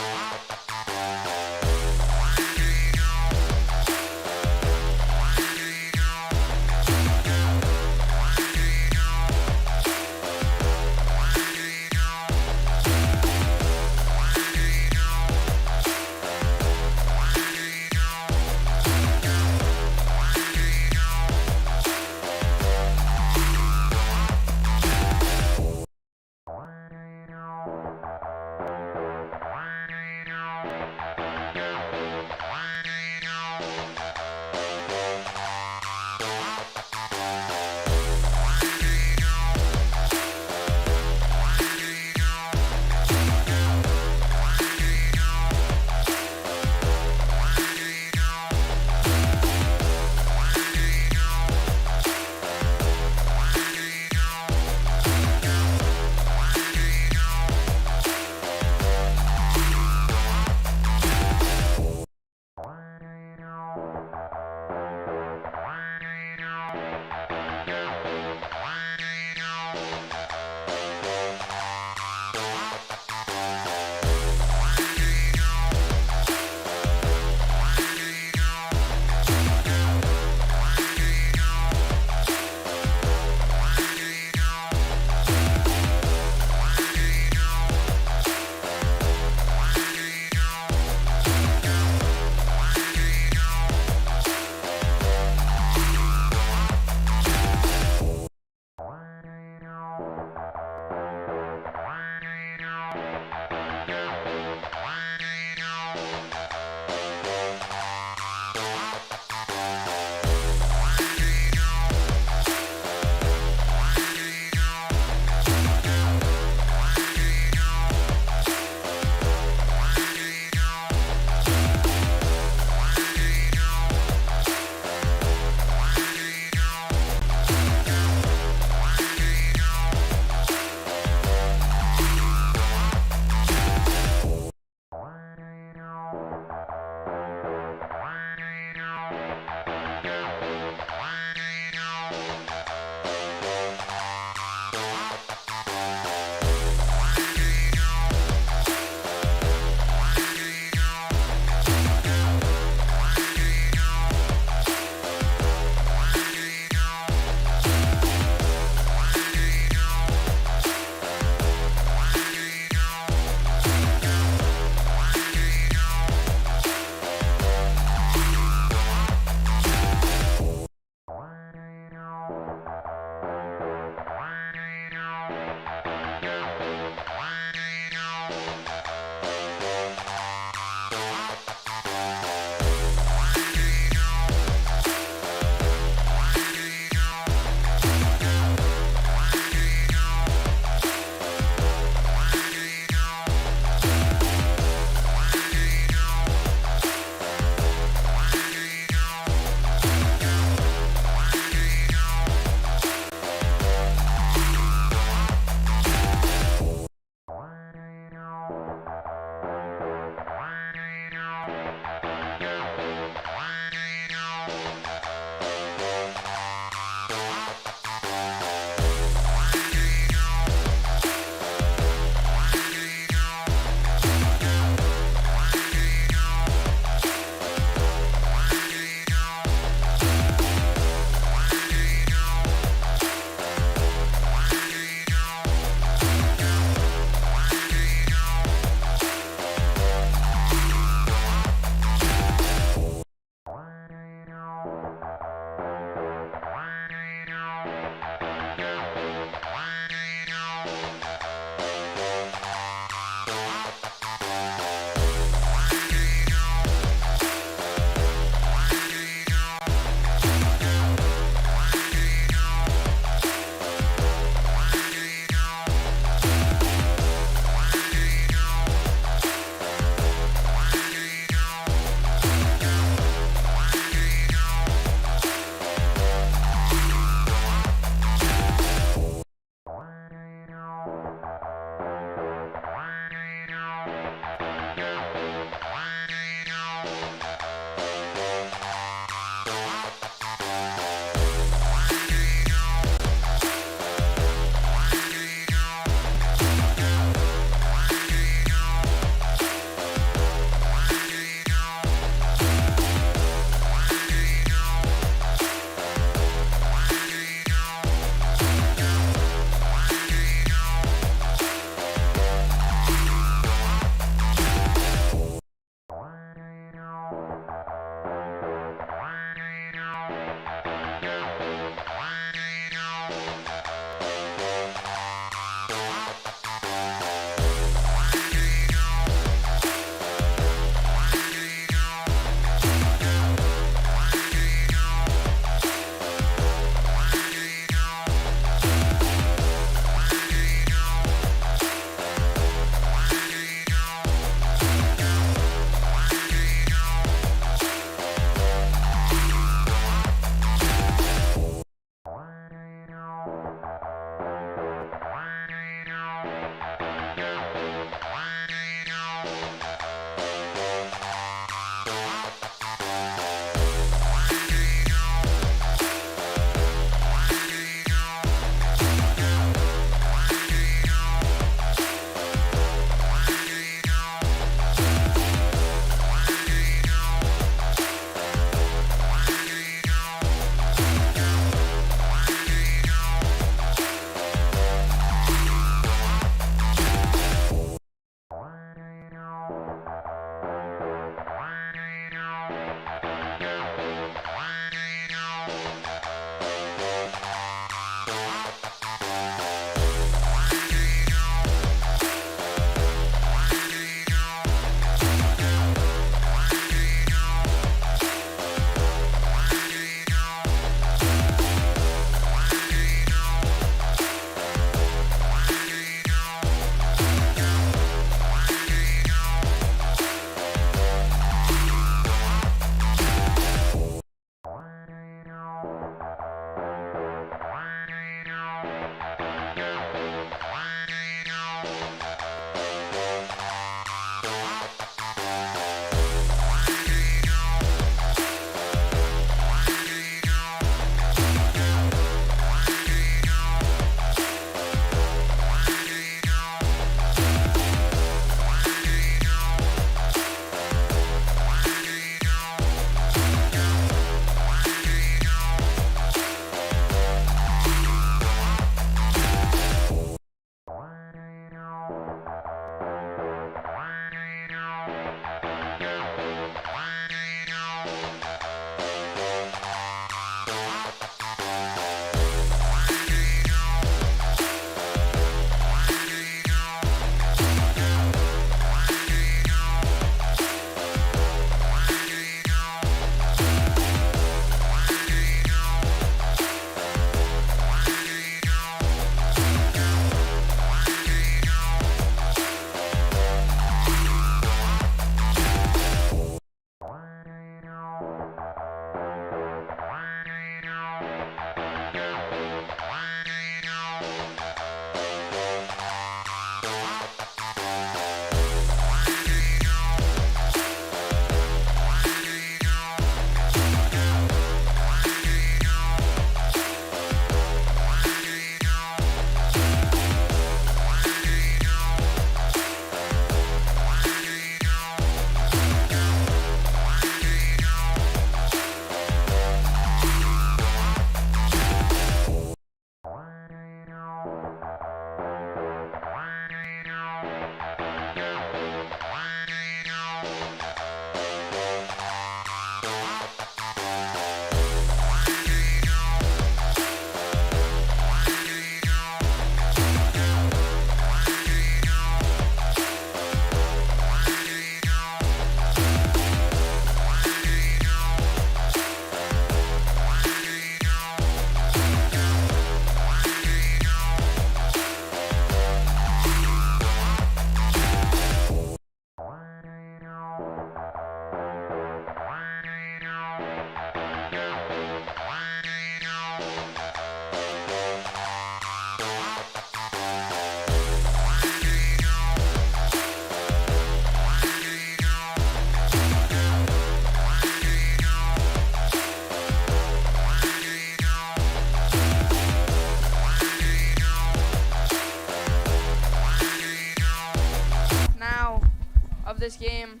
of this game.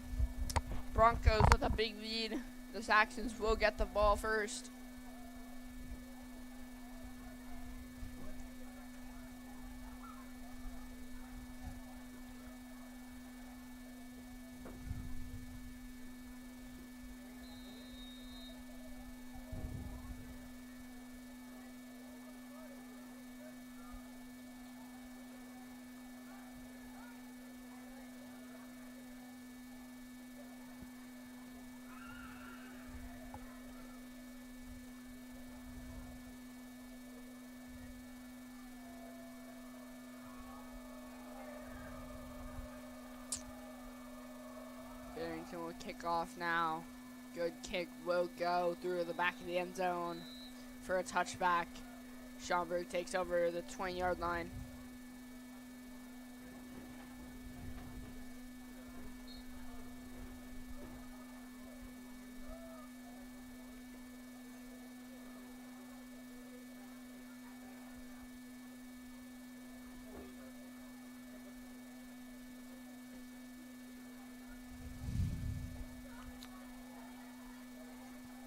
Broncos with a big lead. The Saxons will get the ball first. Barrington will kick off now. Good kick will go through the back of the end zone for a touchback. Schaumburg takes over the 20-yard line.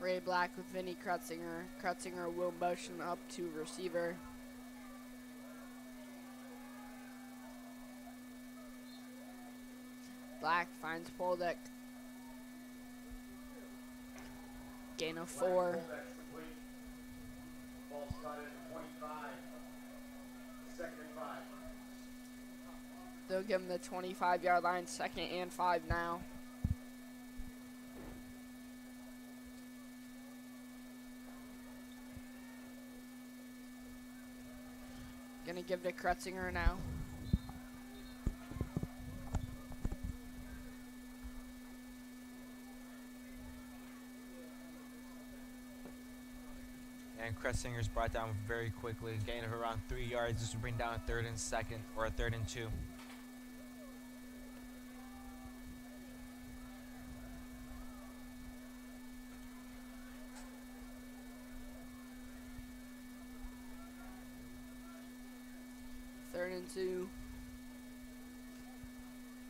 Ray Black with Vinny Krutzinger. Krutzinger will motion up to receiver. Black finds Poldeck. Gain of 4. Ball spotted at 25. Second and 5. They'll give him the 25-yard line, 2nd and 5 now. Gonna give to Krutzinger now. And Kretzinger's brought down very quickly, gain of around 3 yards. This will bring down a 3rd and 2nd, or a 3rd and 2. Third and 2.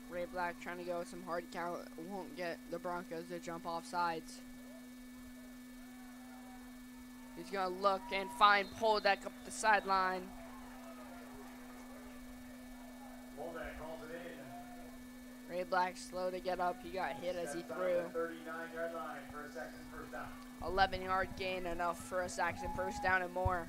Ray Black trying to go with some hard count. Won't get the Broncos to jump off sides. He's going to look and find Poldeck up the sideline. Poldeck calls it in. Ray Black slow to get up. He got hit as he threw. 39-yard line for a Saxon first down. 11-yard gain, enough for a Saxon first down and more.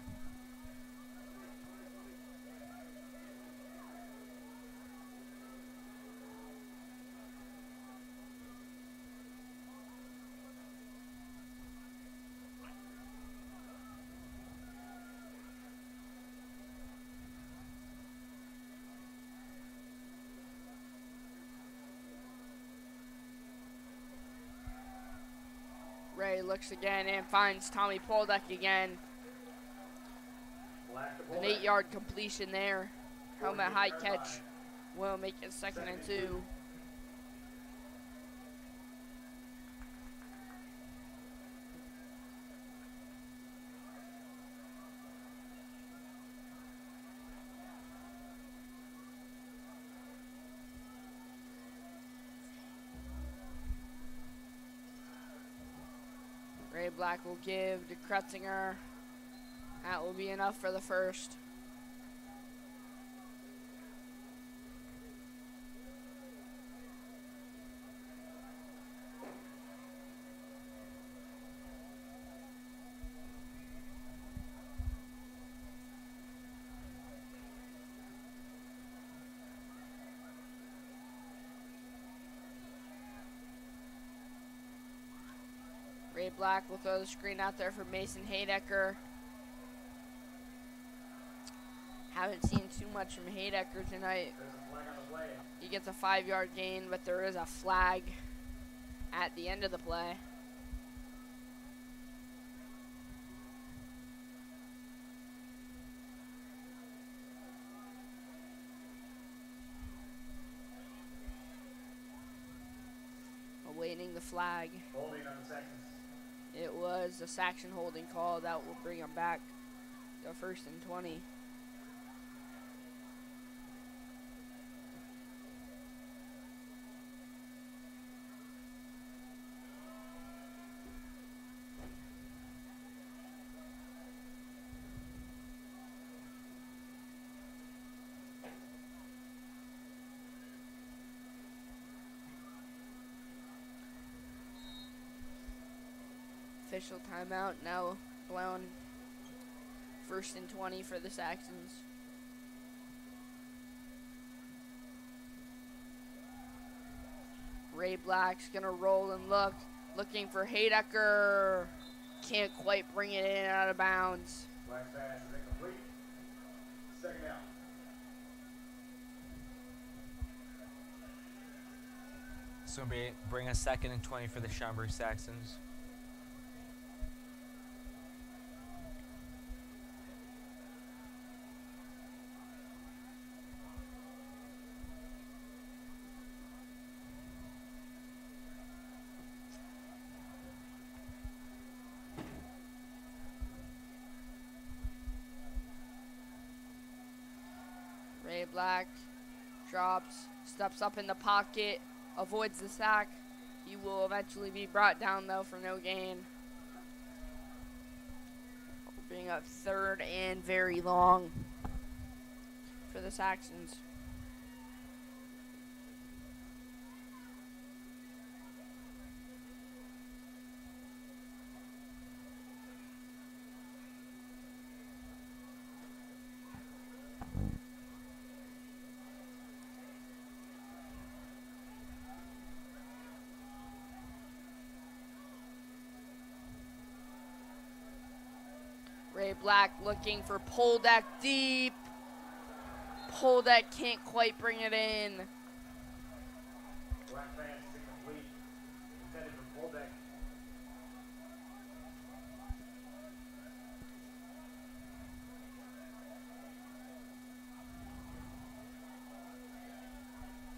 Ray looks again and finds Tommy Poldeck again. An 8-yard completion there. Helmet high catch will make it 2nd and 2. Ray Black will give to Krutzinger. That will be enough for the first. Ray Black will throw the screen out there for Mason Haydecker. Haven't seen too much from Haydecker tonight. He gets a 5-yard gain, but there is a flag at the end of the play. Awaiting the flag. Holding on the Saxons. It was a Saxon holding call that will bring him back to 1st and 20. official timeout now blown. 1st and 20 for the Saxons. Ray Black's gonna roll and look, looking for Haydecker. Can't quite bring it in out of bounds. Black's pass is incomplete. 2nd down. So we bring a 2nd and 20 for the Schaumburg Saxons. Ray Black drops, steps up in the pocket, avoids the sack. He will eventually be brought down though for no gain. Being up 3rd and very long for the Saxons. Ray Black looking for Poldeck deep. Poldeck can't quite bring it in. Black pass is incomplete. Intended for Poldeck.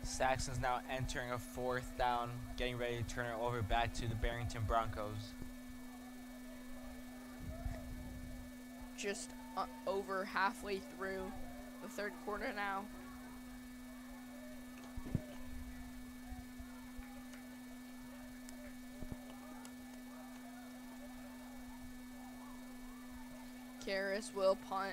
Saxons now entering a 4th down, getting ready to turn it over back to the Barrington Broncos. Just over halfway through the 3rd quarter now. Karras will punt.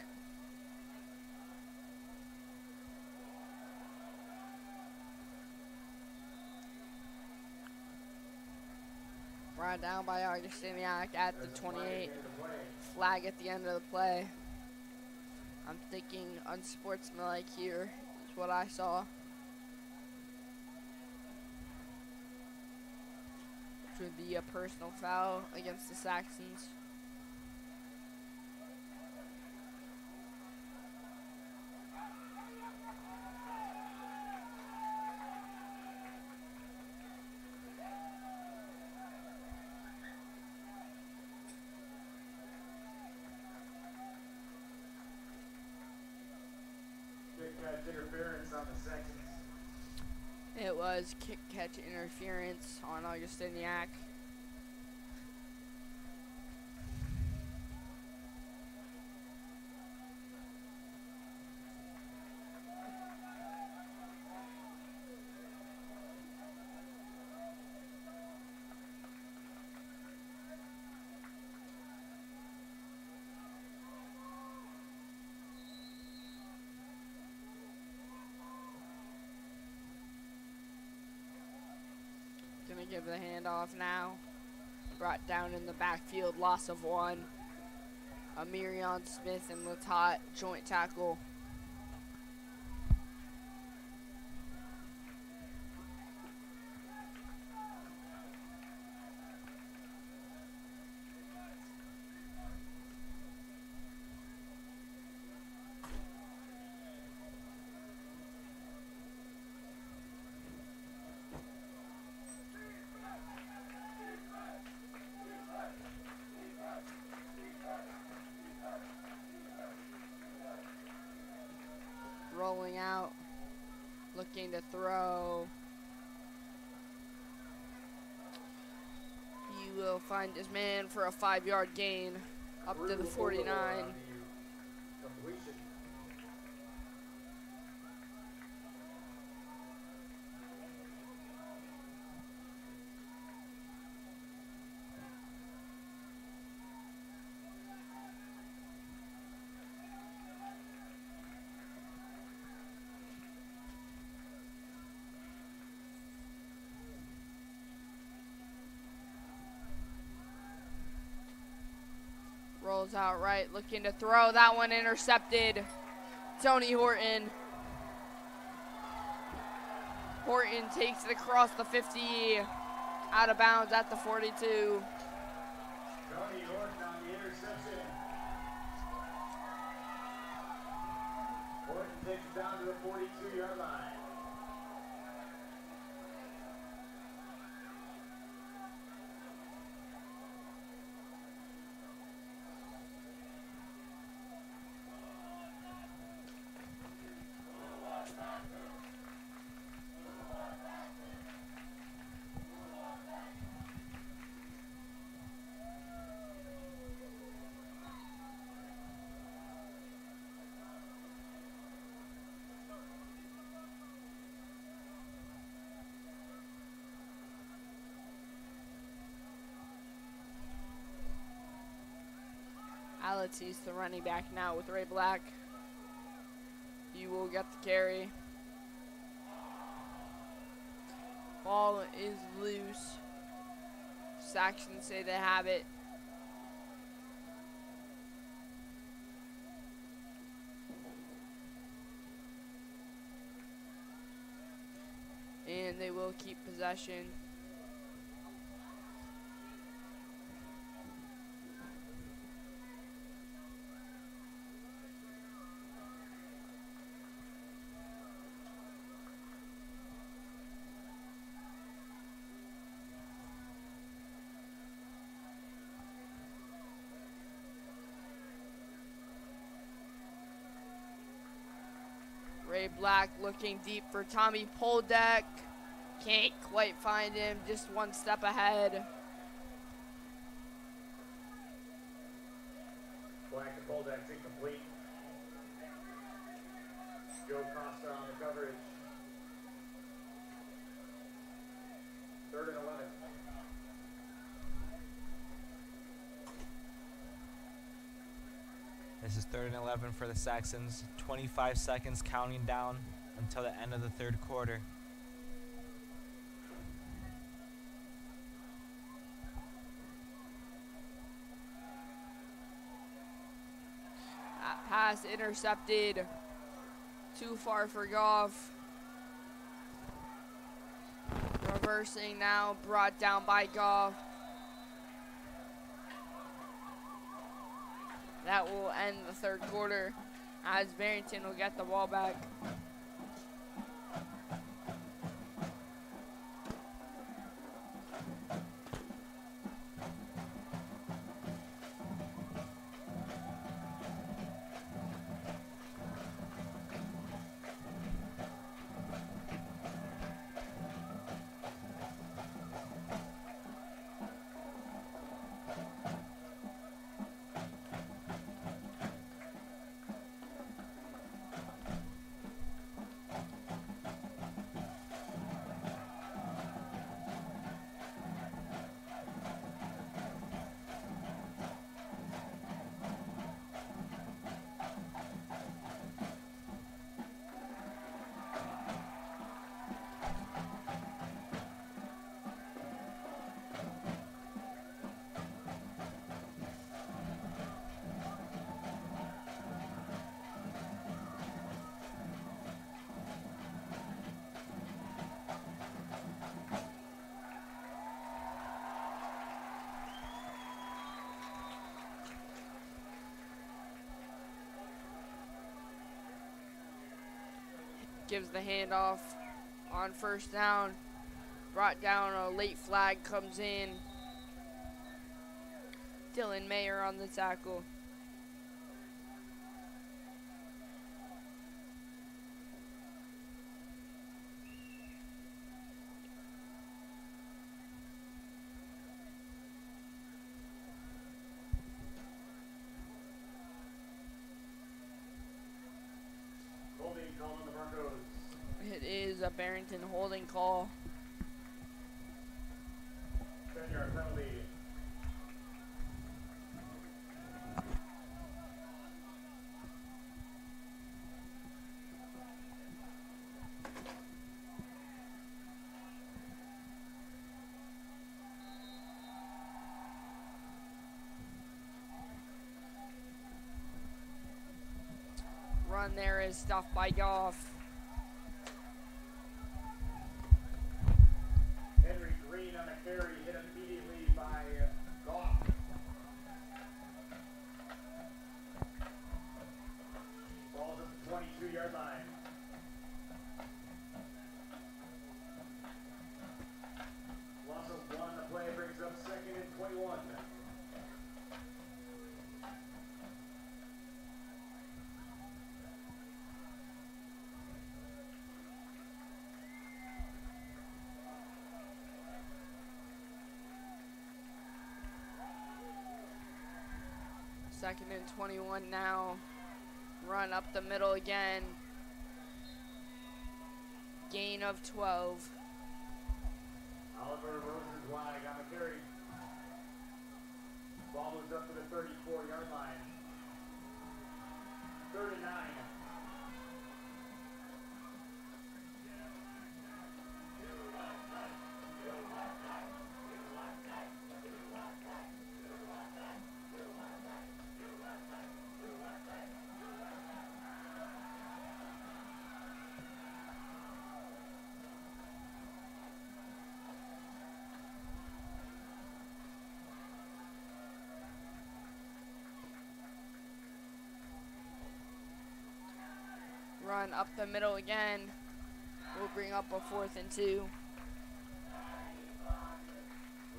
Brought down by Augustiniak at the 28. Flag at the end of the play. I'm thinking unsportsmanlike here is what I saw. Which would be a personal foul against the Saxons. Interference on the Saxons. It was kick catch interference on Augustiniak. Gonna give the handoff now. Brought down in the backfield, loss of 1. Amirion Smith and Latat joint tackle. Rolling out, looking to throw. He will find his man for a 5-yard gain up to the 49. Completion. rolls out right, looking to throw. That one intercepted. Tony Horton. Horton takes it across the 50, out of bounds at the 42. Tony Horton on the interception. Horton takes it down to the 42-yard line. Alatis, the running back now with Ray Black. He will get the carry. Ball is loose. Saxons say they have it. And they will keep possession. Ray Black looking deep for Tommy Poldek. Can't quite find him, just one step ahead. Black to Poldek's incomplete. Joe Costa on the coverage. 3rd and 11. This is 3rd and 11 for the Saxons. 25 seconds counting down until the end of the 3rd quarter. That pass intercepted. Too far for Goff. Reversing now, brought down by Goff. That will end the 3rd quarter as Barrington will get the ball back. Gives the handoff on 1st down. Brought down, a late flag comes in. Dylan Mayer on the tackle. It is a Barrington holding call. 10-yard penalty. run there is stuffed by Goff. Henry Green on the carry, hit immediately by Goff. Ball's at the 22-yard line. Loss of 1, the play brings up 2nd and 21. Second and 21 now. Run up the middle again. Gain of 12. Oliver Rosenzweig on the carry. Ball moves up to the 34-yard line. 3rd and 9. Run up the middle again. We'll bring up a 4th and 2.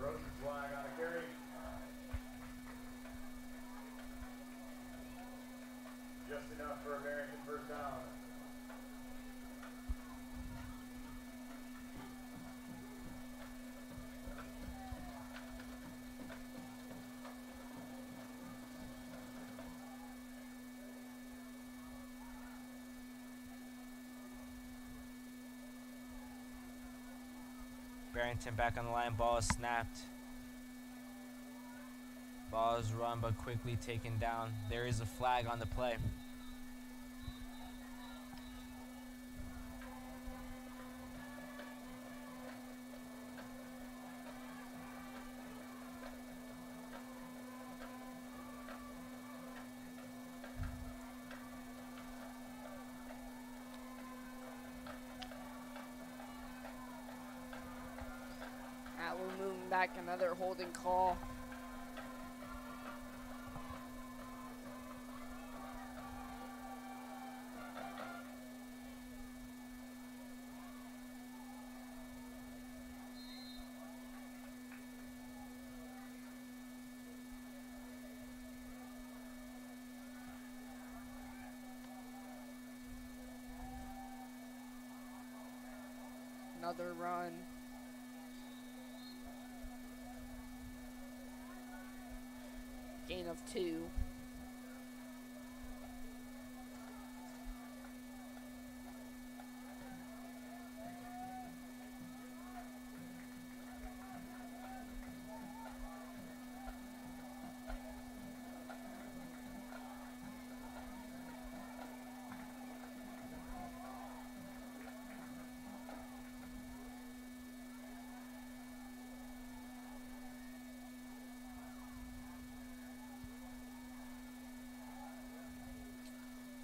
Rosenzweig on the carry. Just enough for Barrington first down. Barrington back on the line. Ball is snapped. Ball is run but quickly taken down. There is a flag on the play. We're moving back, another holding call. Another run. Gain of 2.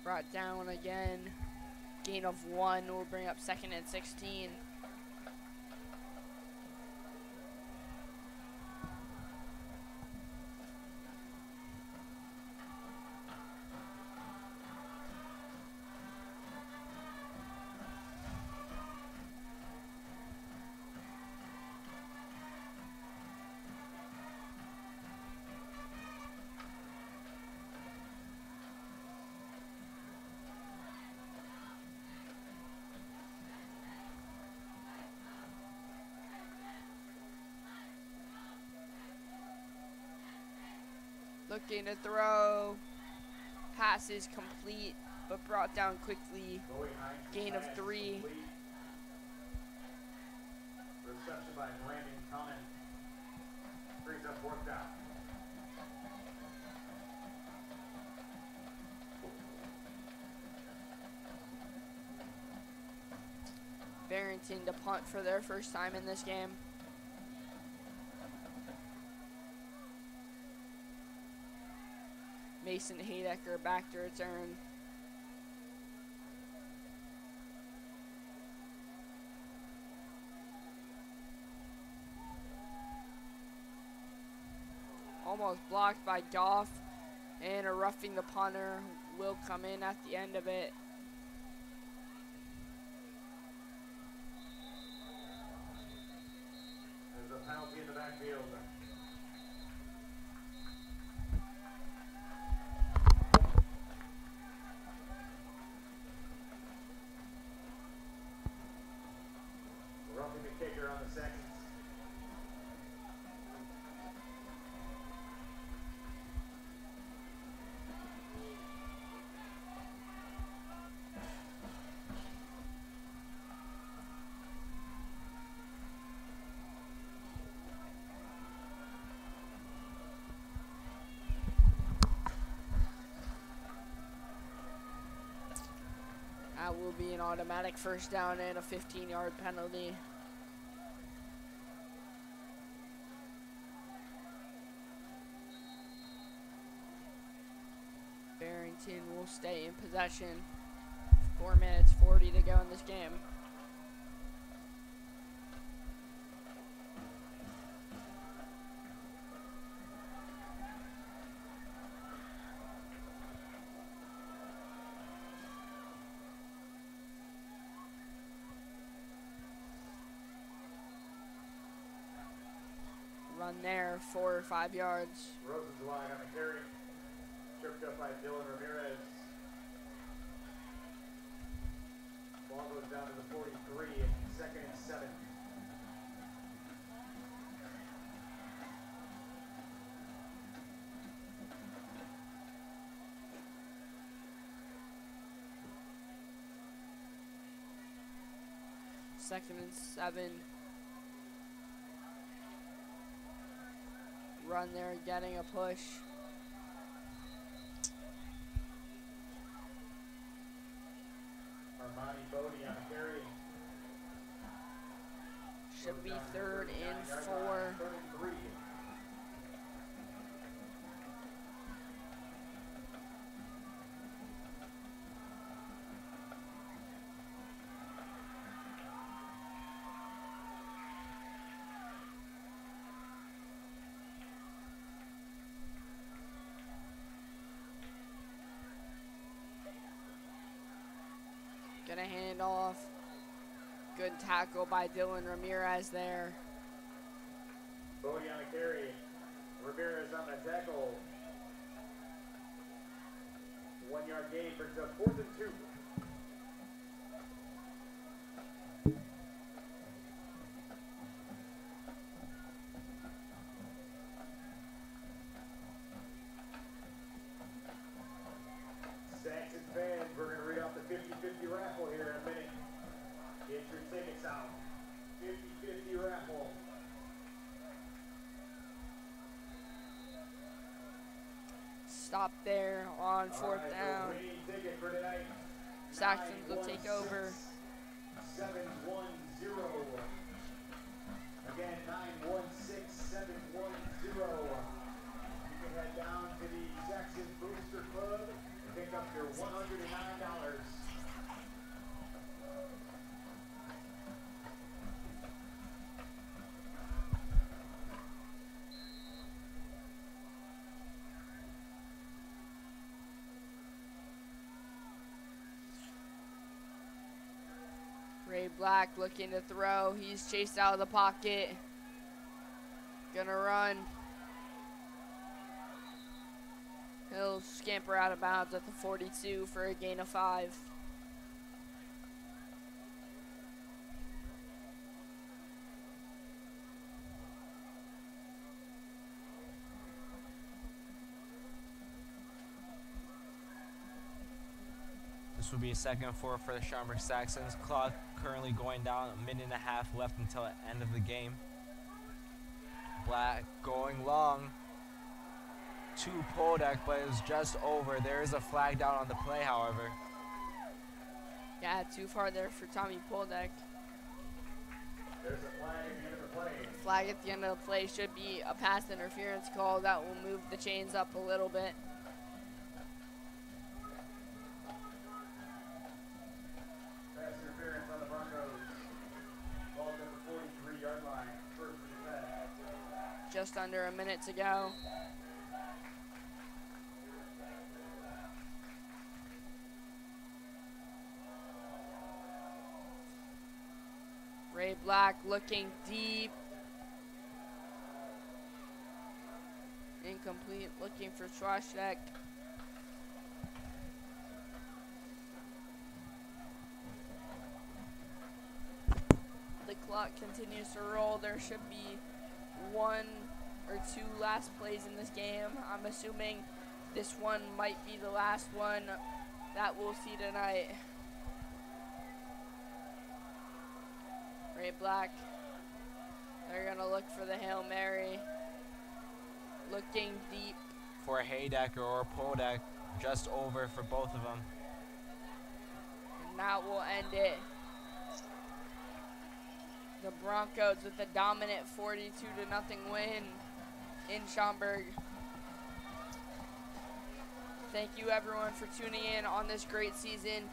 Brought down again. Gain of 1 will bring up 2nd and 16. Looking to throw. Pass is complete, but brought down quickly. Gain of 3. Reception by Brandon Cummins. Brings up 4th down. Barrington to punt for their first time in this game. Mason Haydecker back to return. almost blocked by Goff, and a roughing the punter will come in at the end of it. There's a penalty in the backfield. Roughing the kicker on the seconds. That will be an automatic first down and a 15-yard penalty. Barrington will stay in possession. 4 minutes 40 to go in this game. Run there, 4 or 5 yards. Rosenzweig on the carry. Tripped up by Dylan Ramirez. Ball goes down to the 43, 2nd and 7. Second and 7. Run there, getting a push. Armani Bodie on the carry. Should be 3rd and 4. 33. Gonna hand off. Good tackle by Dylan Ramirez there. Bodie on the carry. Ramirez on the tackle. 1 yard gain for the 4th and 2. Saxon fans, we're going to read off the 50-50 raffle here in a minute. Get your tickets out. 50-50 raffle. Stop there on 4th All right, down. the winning ticket for tonight, Saxons will take over. 710. Again, 916710. You can head down to the Saxon Booster Club and pick up your $109. Ray Black looking to throw. He's chased out of the pocket. Gonna run. He'll scamper out of bounds at the 42 for a gain of 5. This will be a 2nd and 4 for the Schaumburg Saxons. Clock currently going down, a minute and a half left until the end of the game. Black going long to Podek, but it was just over. There is a flag down on the play, however. Yeah, too far there for Tommy Poldek. There's a flag at the end of the play. Flag at the end of the play should be a pass interference call that will move the chains up a little bit. Pass interference on the Broncos. Ball's at the 43-yard line. First and 10. Just under a minute to go. Black looking deep. Incomplete, looking for Troshek. The clock continues to roll. There should be 1 or 2 last plays in this game. I'm assuming this one might be the last one that we'll see tonight. Ray Black, they're gonna look for the Hail Mary. Looking deep. For a Haydecker or a Podek, just over for both of them. And that will end it. The Broncos with a dominant 42-0 win in Schaumburg. Thank you everyone for tuning in on this great season.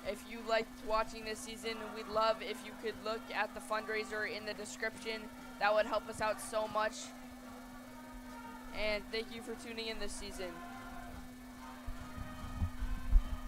If you liked watching this season, we'd love if you could look at the fundraiser in the description. That would help us out so much. And thank you for tuning in this season.